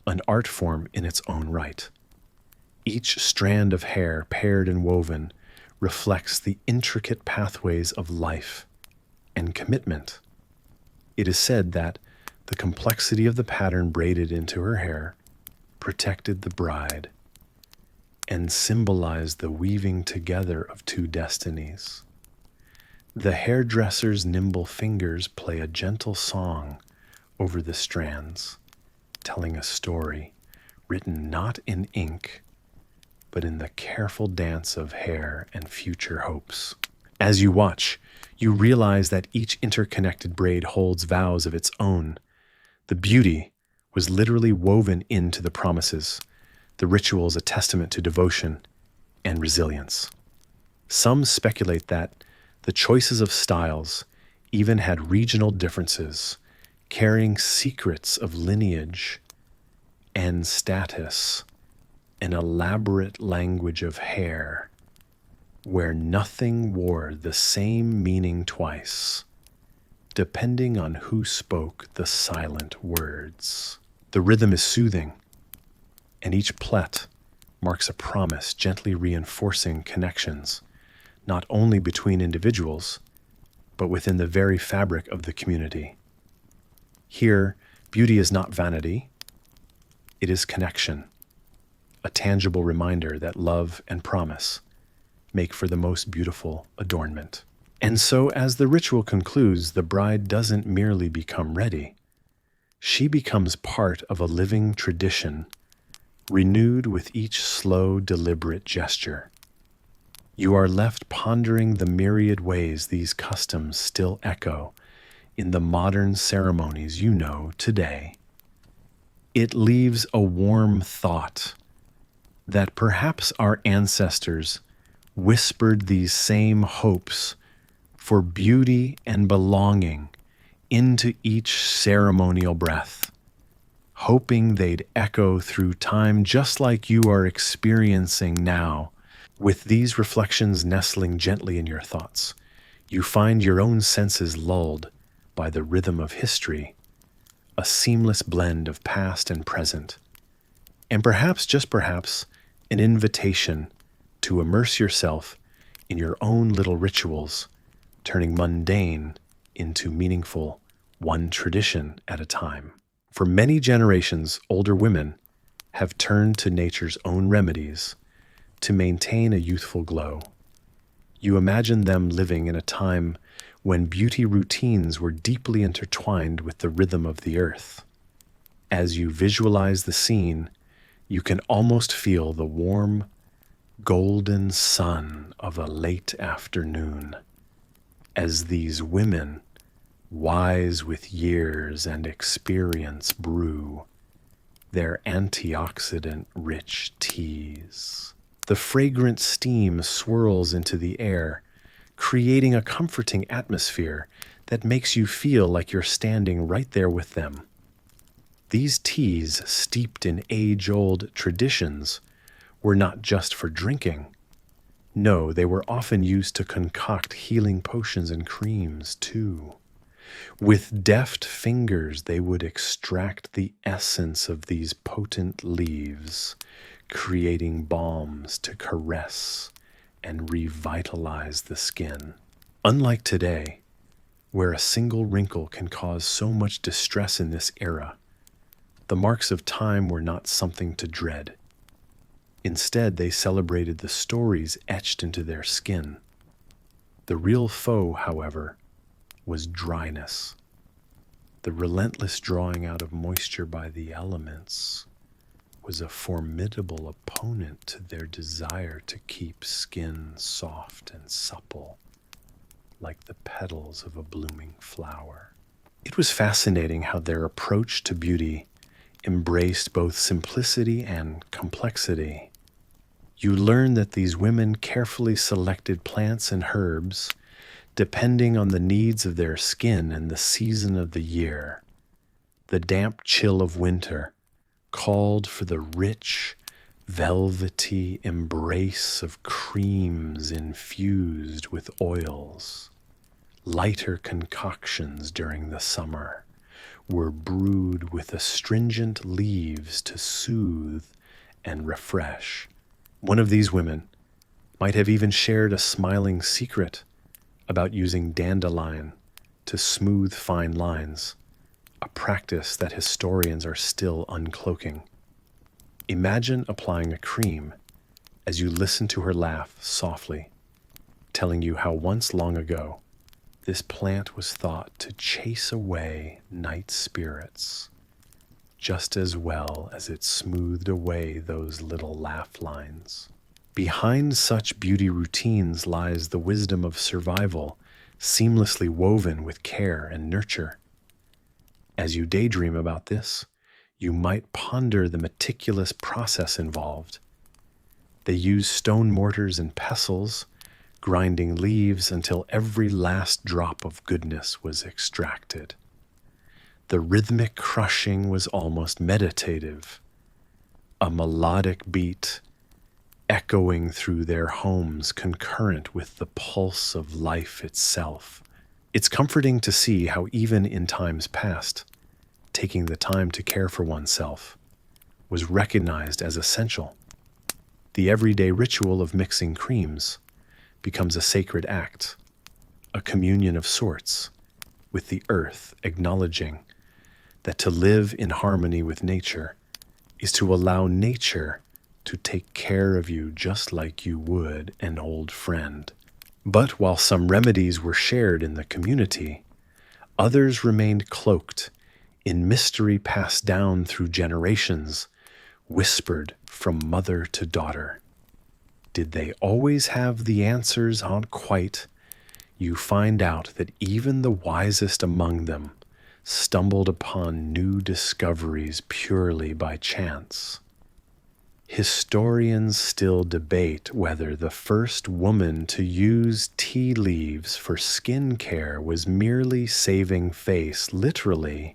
an art form in its own right. Each strand of hair, paired and woven, reflects the intricate pathways of life and commitment. It is said that the complexity of the pattern braided into her hair protected the bride and symbolized the weaving together of two destinies. The hairdresser's nimble fingers play a gentle song over the strands, telling a story written not in ink, but in the careful dance of hair and future hopes. As you watch, you realize that each interconnected braid holds vows of its own. The beauty was literally woven into the promises, the rituals a testament to devotion and resilience. Some speculate that the choices of styles even had regional differences, carrying secrets of lineage and status, an elaborate language of hair, where nothing wore the same meaning twice, depending on who spoke the silent words. The rhythm is soothing, and each plet marks a promise, gently reinforcing connections, not only between individuals, but within the very fabric of the community. Here, beauty is not vanity, it is connection, a tangible reminder that love and promise make for the most beautiful adornment. And so, as the ritual concludes, the bride doesn't merely become ready. She becomes part of a living tradition, renewed with each slow, deliberate gesture. You are left pondering the myriad ways these customs still echo in the modern ceremonies you know today. It leaves a warm thought that perhaps our ancestors whispered these same hopes for beauty and belonging into each ceremonial breath, hoping they'd echo through time just like you are experiencing now. With these reflections nestling gently in your thoughts, you find your own senses lulled by the rhythm of history, a seamless blend of past and present, and perhaps, just perhaps, an invitation to immerse yourself in your own little rituals, turning mundane into meaningful, one tradition at a time. For many generations, older women have turned to nature's own remedies to maintain a youthful glow. You imagine them living in a time when beauty routines were deeply intertwined with the rhythm of the earth. As you visualize the scene, you can almost feel the warm, golden sun of a late afternoon, as these women, wise with years and experience, brew their antioxidant-rich teas. The fragrant steam swirls into the air, creating a comforting atmosphere that makes you feel like you're standing right there with them. These teas, steeped in age-old traditions, were not just for drinking. No, they were often used to concoct healing potions and creams, too. With deft fingers, they would extract the essence of these potent leaves, creating balms to caress and revitalize the skin. Unlike today, where a single wrinkle can cause so much distress in this era, the marks of time were not something to dread. Instead, they celebrated the stories etched into their skin. The real foe, however, was dryness, the relentless drawing out of moisture by the elements was a formidable opponent to their desire to keep skin soft and supple like the petals of a blooming flower. It was fascinating how their approach to beauty embraced both simplicity and complexity. You learn that these women carefully selected plants and herbs depending on the needs of their skin and the season of the year. The damp chill of winter called for the rich, velvety embrace of creams infused with oils. Lighter concoctions during the summer were brewed with astringent leaves to soothe and refresh. One of these women might have even shared a smiling secret about using dandelion to smooth fine lines, a practice that historians are still uncloaking. Imagine applying a cream as you listen to her laugh softly, telling you how once long ago this plant was thought to chase away night spirits, just as well as it smoothed away those little laugh lines. Behind such beauty routines lies the wisdom of survival, seamlessly woven with care and nurture. As you daydream about this, you might ponder the meticulous process involved. They use stone mortars and pestles, grinding leaves until every last drop of goodness was extracted. The rhythmic crushing was almost meditative, a melodic beat echoing through their homes concurrent with the pulse of life itself. It's comforting to see how even in times past, taking the time to care for oneself was recognized as essential. The everyday ritual of mixing creams becomes a sacred act, a communion of sorts with the earth, acknowledging that to live in harmony with nature is to allow nature to take care of you just like you would an old friend. But while some remedies were shared in the community, others remained cloaked in mystery passed down through generations, whispered from mother to daughter. Did they always have the answers? Not quite. You find out that even the wisest among them stumbled upon new discoveries purely by chance. Historians still debate whether the first woman to use tea leaves for skin care was merely saving face, literally,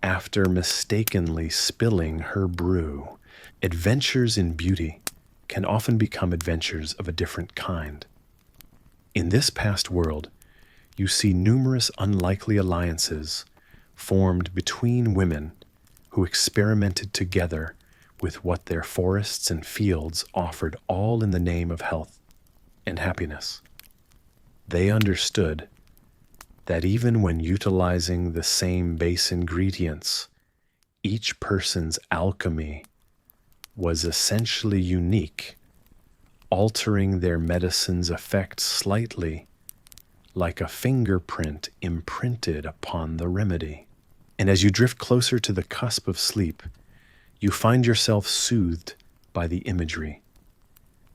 after mistakenly spilling her brew. Adventures in beauty can often become adventures of a different kind. In this past world, you see numerous unlikely alliances formed between women who experimented together with what their forests and fields offered, all in the name of health and happiness. They understood that even when utilizing the same base ingredients, each person's alchemy was essentially unique, altering their medicine's effect slightly, like a fingerprint imprinted upon the remedy. And as you drift closer to the cusp of sleep, you find yourself soothed by the imagery.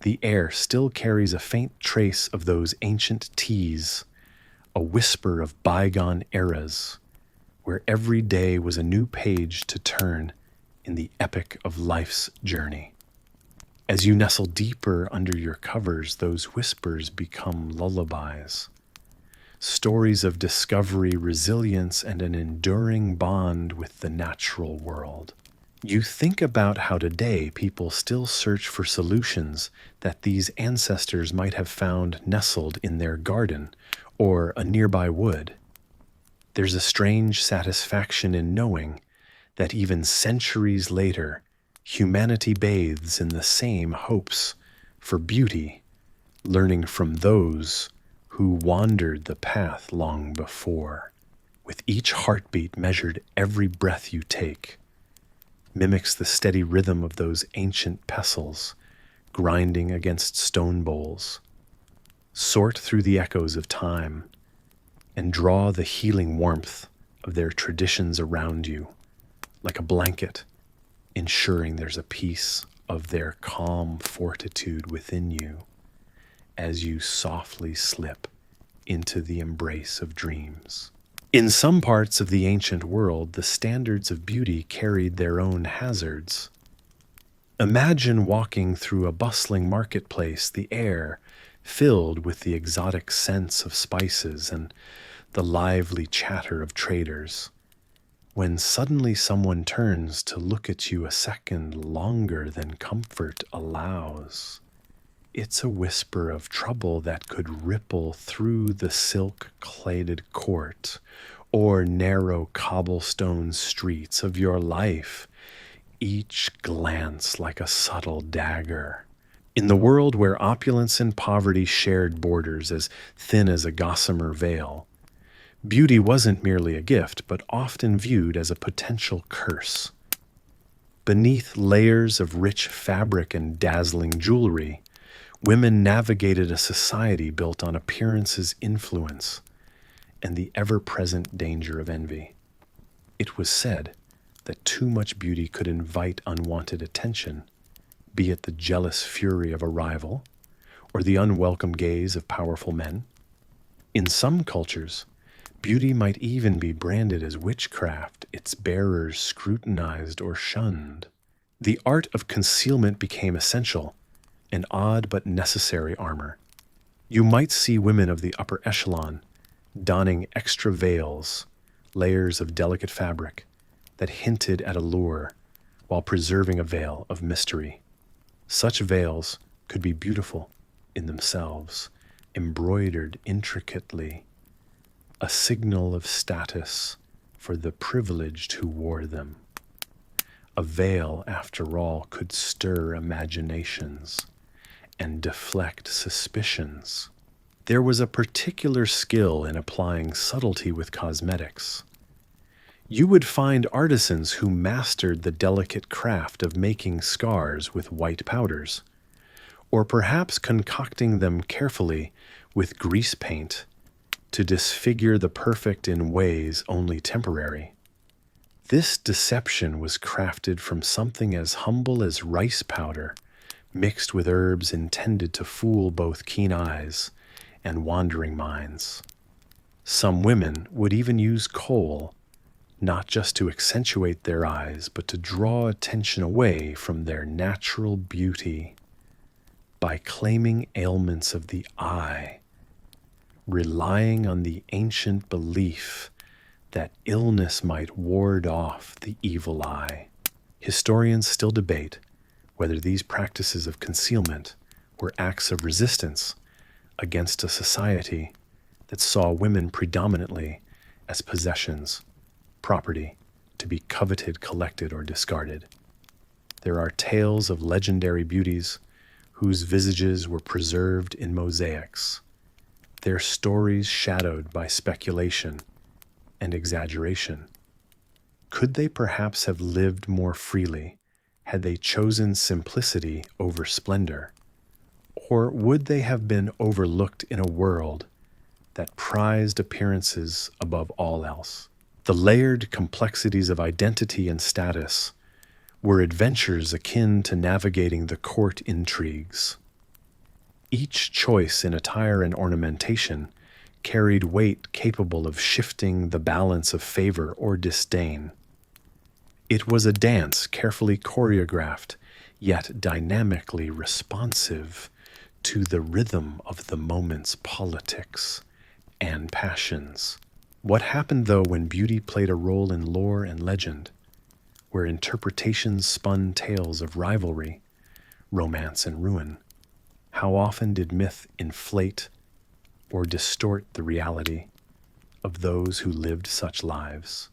The air still carries a faint trace of those ancient teas, a whisper of bygone eras, where every day was a new page to turn in the epic of life's journey. As you nestle deeper under your covers, those whispers become lullabies, stories of discovery, resilience, and an enduring bond with the natural world. You think about how today people still search for solutions that these ancestors might have found nestled in their garden or a nearby wood. There's a strange satisfaction in knowing that even centuries later, humanity bathes in the same hopes for beauty, learning from those who wandered the path long before. With each heartbeat measured, every breath you take mimics the steady rhythm of those ancient pestles grinding against stone bowls. Sort through the echoes of time and draw the healing warmth of their traditions around you like a blanket, ensuring there's a piece of their calm fortitude within you as you softly slip into the embrace of dreams. In some parts of the ancient world, the standards of beauty carried their own hazards. Imagine walking through a bustling marketplace, the air filled with the exotic scents of spices and the lively chatter of traders, when suddenly someone turns to look at you a second longer than comfort allows. It's a whisper of trouble that could ripple through the silk-cladded court or narrow cobblestone streets of your life, each glance like a subtle dagger. In the world where opulence and poverty shared borders as thin as a gossamer veil, beauty wasn't merely a gift, but often viewed as a potential curse. Beneath layers of rich fabric and dazzling jewelry, women navigated a society built on appearance's influence and the ever-present danger of envy. It was said that too much beauty could invite unwanted attention, be it the jealous fury of a rival or the unwelcome gaze of powerful men. In some cultures, beauty might even be branded as witchcraft, its bearers scrutinized or shunned. The art of concealment became essential, an odd but necessary armor. You might see women of the upper echelon donning extra veils, layers of delicate fabric that hinted at allure while preserving a veil of mystery. Such veils could be beautiful in themselves, embroidered intricately, a signal of status for the privileged who wore them. A veil, after all, could stir imaginations and deflect suspicions. There was a particular skill in applying subtlety with cosmetics. You would find artisans who mastered the delicate craft of making scars with white powders, or perhaps concocting them carefully with grease paint to disfigure the perfect in ways only temporary. This deception was crafted from something as humble as rice powder, mixed with herbs intended to fool both keen eyes and wandering minds. Some women would even use kohl, not just to accentuate their eyes, but to draw attention away from their natural beauty by claiming ailments of the eye, relying on the ancient belief that illness might ward off the evil eye. Historians still debate whether these practices of concealment were acts of resistance against a society that saw women predominantly as possessions, property to be coveted, collected, or discarded. There are tales of legendary beauties whose visages were preserved in mosaics, their stories shadowed by speculation and exaggeration. Could they perhaps have lived more freely had they chosen simplicity over splendor? Or would they have been overlooked in a world that prized appearances above all else? The layered complexities of identity and status were adventures akin to navigating the court intrigues. Each choice in attire and ornamentation carried weight capable of shifting the balance of favor or disdain. It was a dance carefully choreographed, yet dynamically responsive to the rhythm of the moment's politics and passions. What happened, though, when beauty played a role in lore and legend, where interpretations spun tales of rivalry, romance, and ruin? How often did myth inflate or distort the reality of those who lived such lives?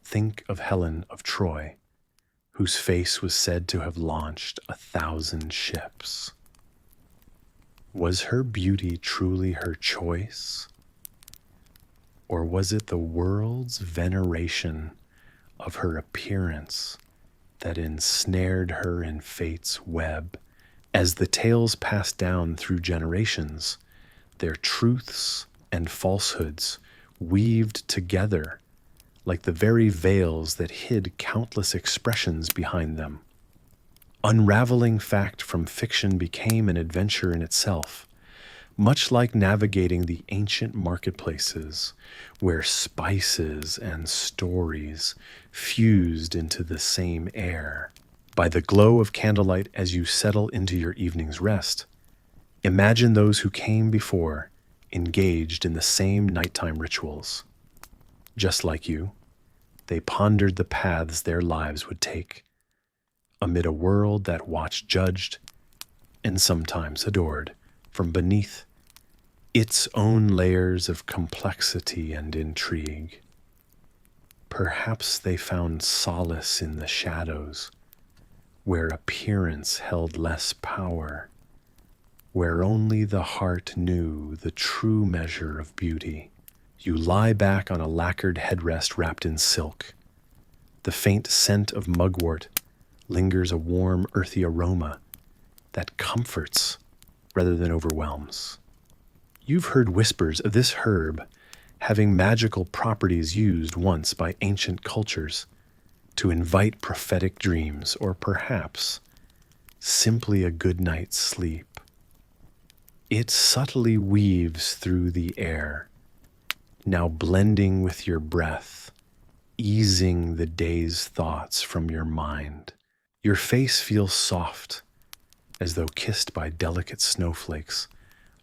Think of Helen of Troy, whose face was said to have launched 1,000 ships. Was her beauty truly her choice? Or was it the world's veneration of her appearance that ensnared her in fate's web? As the tales passed down through generations, their truths and falsehoods weaved together like the very veils that hid countless expressions behind them. Unraveling fact from fiction became an adventure in itself, much like navigating the ancient marketplaces where spices and stories fused into the same air. By the glow of candlelight as you settle into your evening's rest, imagine those who came before engaged in the same nighttime rituals. Just like you, they pondered the paths their lives would take, amid a world that watched judged and sometimes adored from beneath its own layers of complexity and intrigue. Perhaps they found solace in the shadows, where appearance held less power, where only the heart knew the true measure of beauty. You lie back on a lacquered headrest wrapped in silk. The faint scent of mugwort lingers, a warm, earthy aroma that comforts rather than overwhelms. You've heard whispers of this herb having magical properties used once by ancient cultures to invite prophetic dreams, or perhaps simply a good night's sleep. It subtly weaves through the air, now blending with your breath, easing the day's thoughts from your mind. Your face feels soft, as though kissed by delicate snowflakes,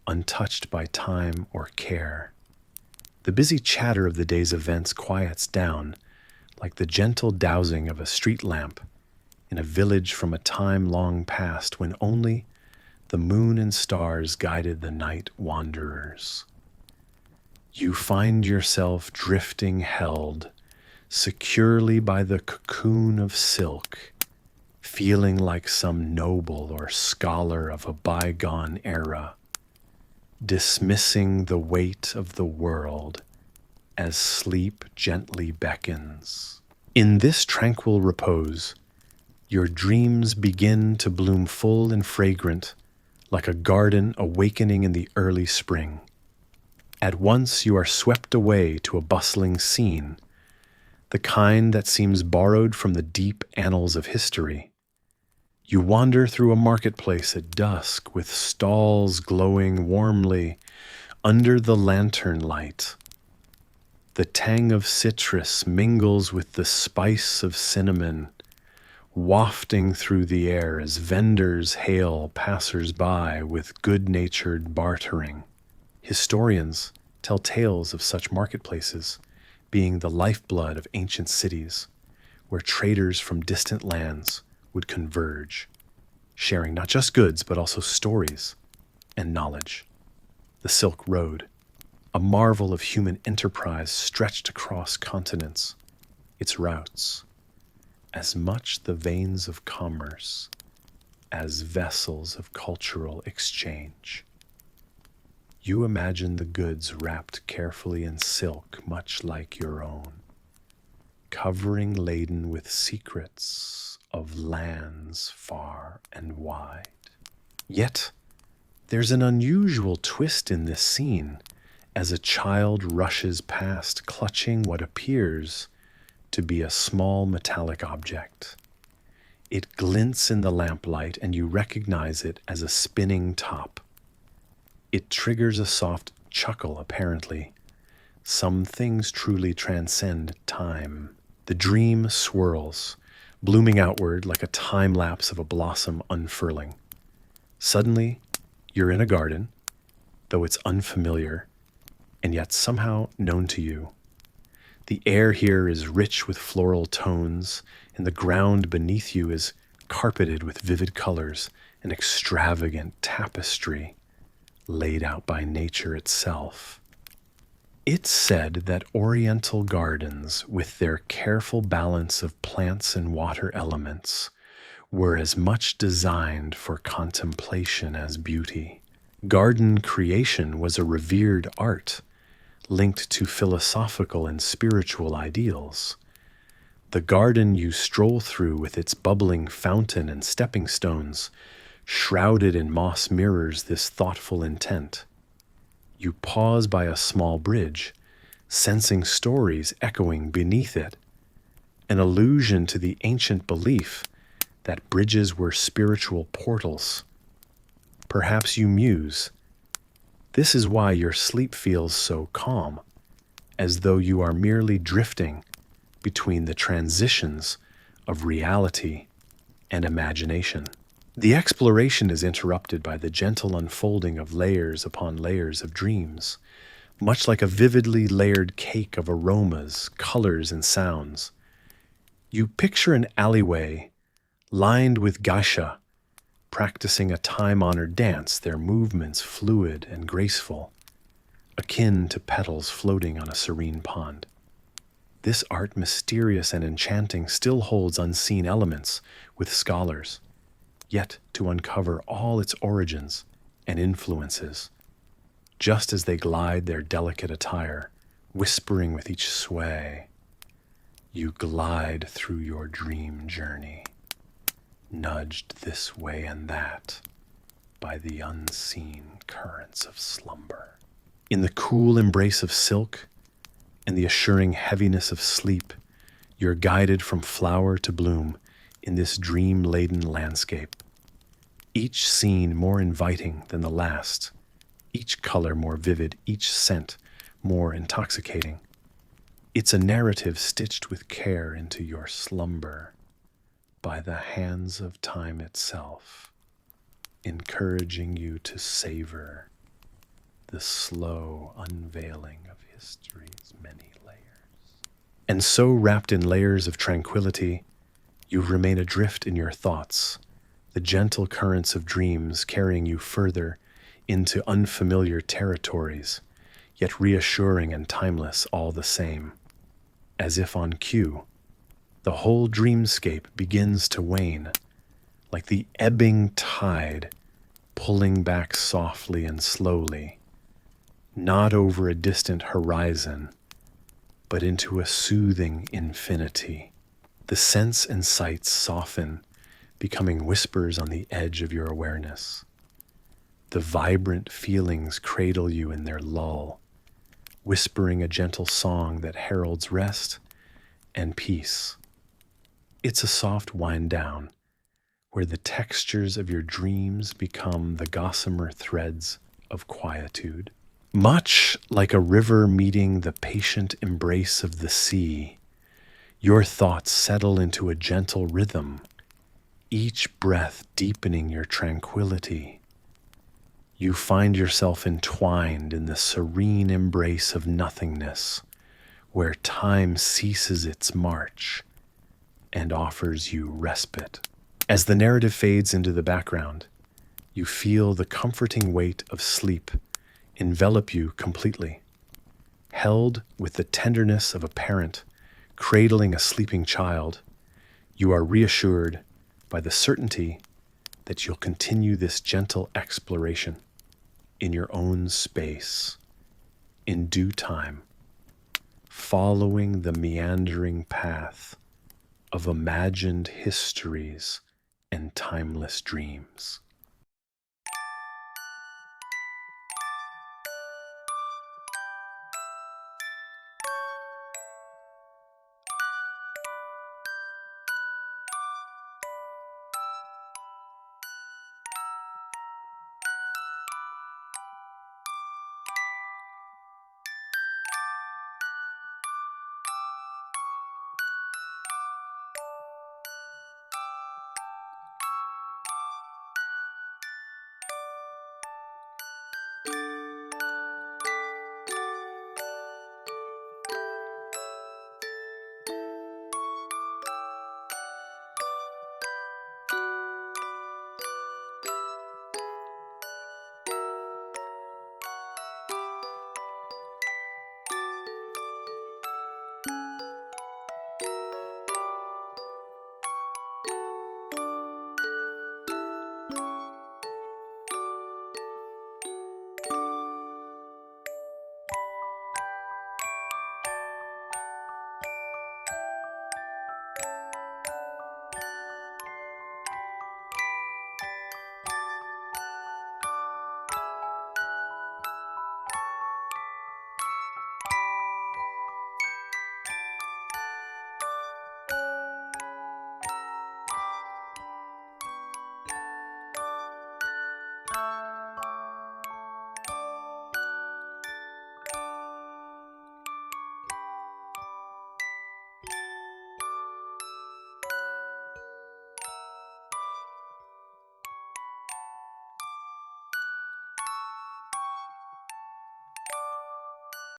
untouched by time or care. The busy chatter of the day's events quiets down, like the gentle dowsing of a street lamp in a village from a time long past when only the moon and stars guided the night wanderers. You find yourself drifting, held securely by the cocoon of silk, feeling like some noble or scholar of a bygone era, dismissing the weight of the world as sleep gently beckons. In this tranquil repose, your dreams begin to bloom full and fragrant, like a garden awakening in the early spring. At once you are swept away to a bustling scene, the kind that seems borrowed from the deep annals of history. You wander through a marketplace at dusk with stalls glowing warmly under the lantern light. The tang of citrus mingles with the spice of cinnamon, wafting through the air as vendors hail passers-by with good-natured bartering. Historians tell tales of such marketplaces being the lifeblood of ancient cities, where traders from distant lands would converge, sharing not just goods but also stories and knowledge. The Silk Road, a marvel of human enterprise stretched across continents, its routes, as much the veins of commerce as vessels of cultural exchange. You imagine the goods wrapped carefully in silk, much like your own, covering laden with secrets of lands far and wide. Yet, there's an unusual twist in this scene as a child rushes past, clutching what appears to be a small metallic object. It glints in the lamplight, and you recognize it as a spinning top. It triggers a soft chuckle, apparently. Some things truly transcend time. The dream swirls, blooming outward like a time lapse of a blossom unfurling. Suddenly, you're in a garden, though it's unfamiliar, and yet somehow known to you. The air here is rich with floral tones, and the ground beneath you is carpeted with vivid colors, an extravagant tapestry laid out by nature itself. It's said that Oriental gardens, with their careful balance of plants and water elements, were as much designed for contemplation as beauty. Garden creation was a revered art, linked to philosophical and spiritual ideals. The garden you stroll through with its bubbling fountain and stepping stones, shrouded in moss, mirrors this thoughtful intent. You pause by a small bridge, sensing stories echoing beneath it, an allusion to the ancient belief that bridges were spiritual portals. Perhaps you muse, This is why your sleep feels so calm, as though you are merely drifting between the transitions of reality and imagination. The exploration is interrupted by the gentle unfolding of layers upon layers of dreams, much like a vividly layered cake of aromas, colors, and sounds. You picture an alleyway lined with geisha, practicing a time-honored dance, their movements fluid and graceful, akin to petals floating on a serene pond. This art, mysterious and enchanting, still holds unseen elements with scholars, yet to uncover all its origins and influences, just as they glide their delicate attire, whispering with each sway. You glide through your dream journey, nudged this way and that by the unseen currents of slumber. In the cool embrace of silk and the assuring heaviness of sleep, you're guided from flower to bloom in this dream-laden landscape. Each scene more inviting than the last, each color more vivid, each scent more intoxicating. It's a narrative stitched with care into your slumber by the hands of time itself, encouraging you to savor the slow unveiling of history's many layers. And so, wrapped in layers of tranquility, you remain adrift in your thoughts, the gentle currents of dreams carrying you further into unfamiliar territories, yet reassuring and timeless all the same. As if on cue, the whole dreamscape begins to wane, like the ebbing tide pulling back softly and slowly, not over a distant horizon, but into a soothing infinity. The scents and sights soften, becoming whispers on the edge of your awareness. The vibrant feelings cradle you in their lull, whispering a gentle song that heralds rest and peace. It's a soft wind down, where the textures of your dreams become the gossamer threads of quietude. Much like a river meeting the patient embrace of the sea, your thoughts settle into a gentle rhythm, each breath deepening your tranquility. You find yourself entwined in the serene embrace of nothingness, where time ceases its march and offers you respite. As the narrative fades into the background, you feel the comforting weight of sleep envelop you completely. Held with the tenderness of a parent cradling a sleeping child, you are reassured by the certainty that you'll continue this gentle exploration in your own space, in due time, following the meandering path of imagined histories and timeless dreams.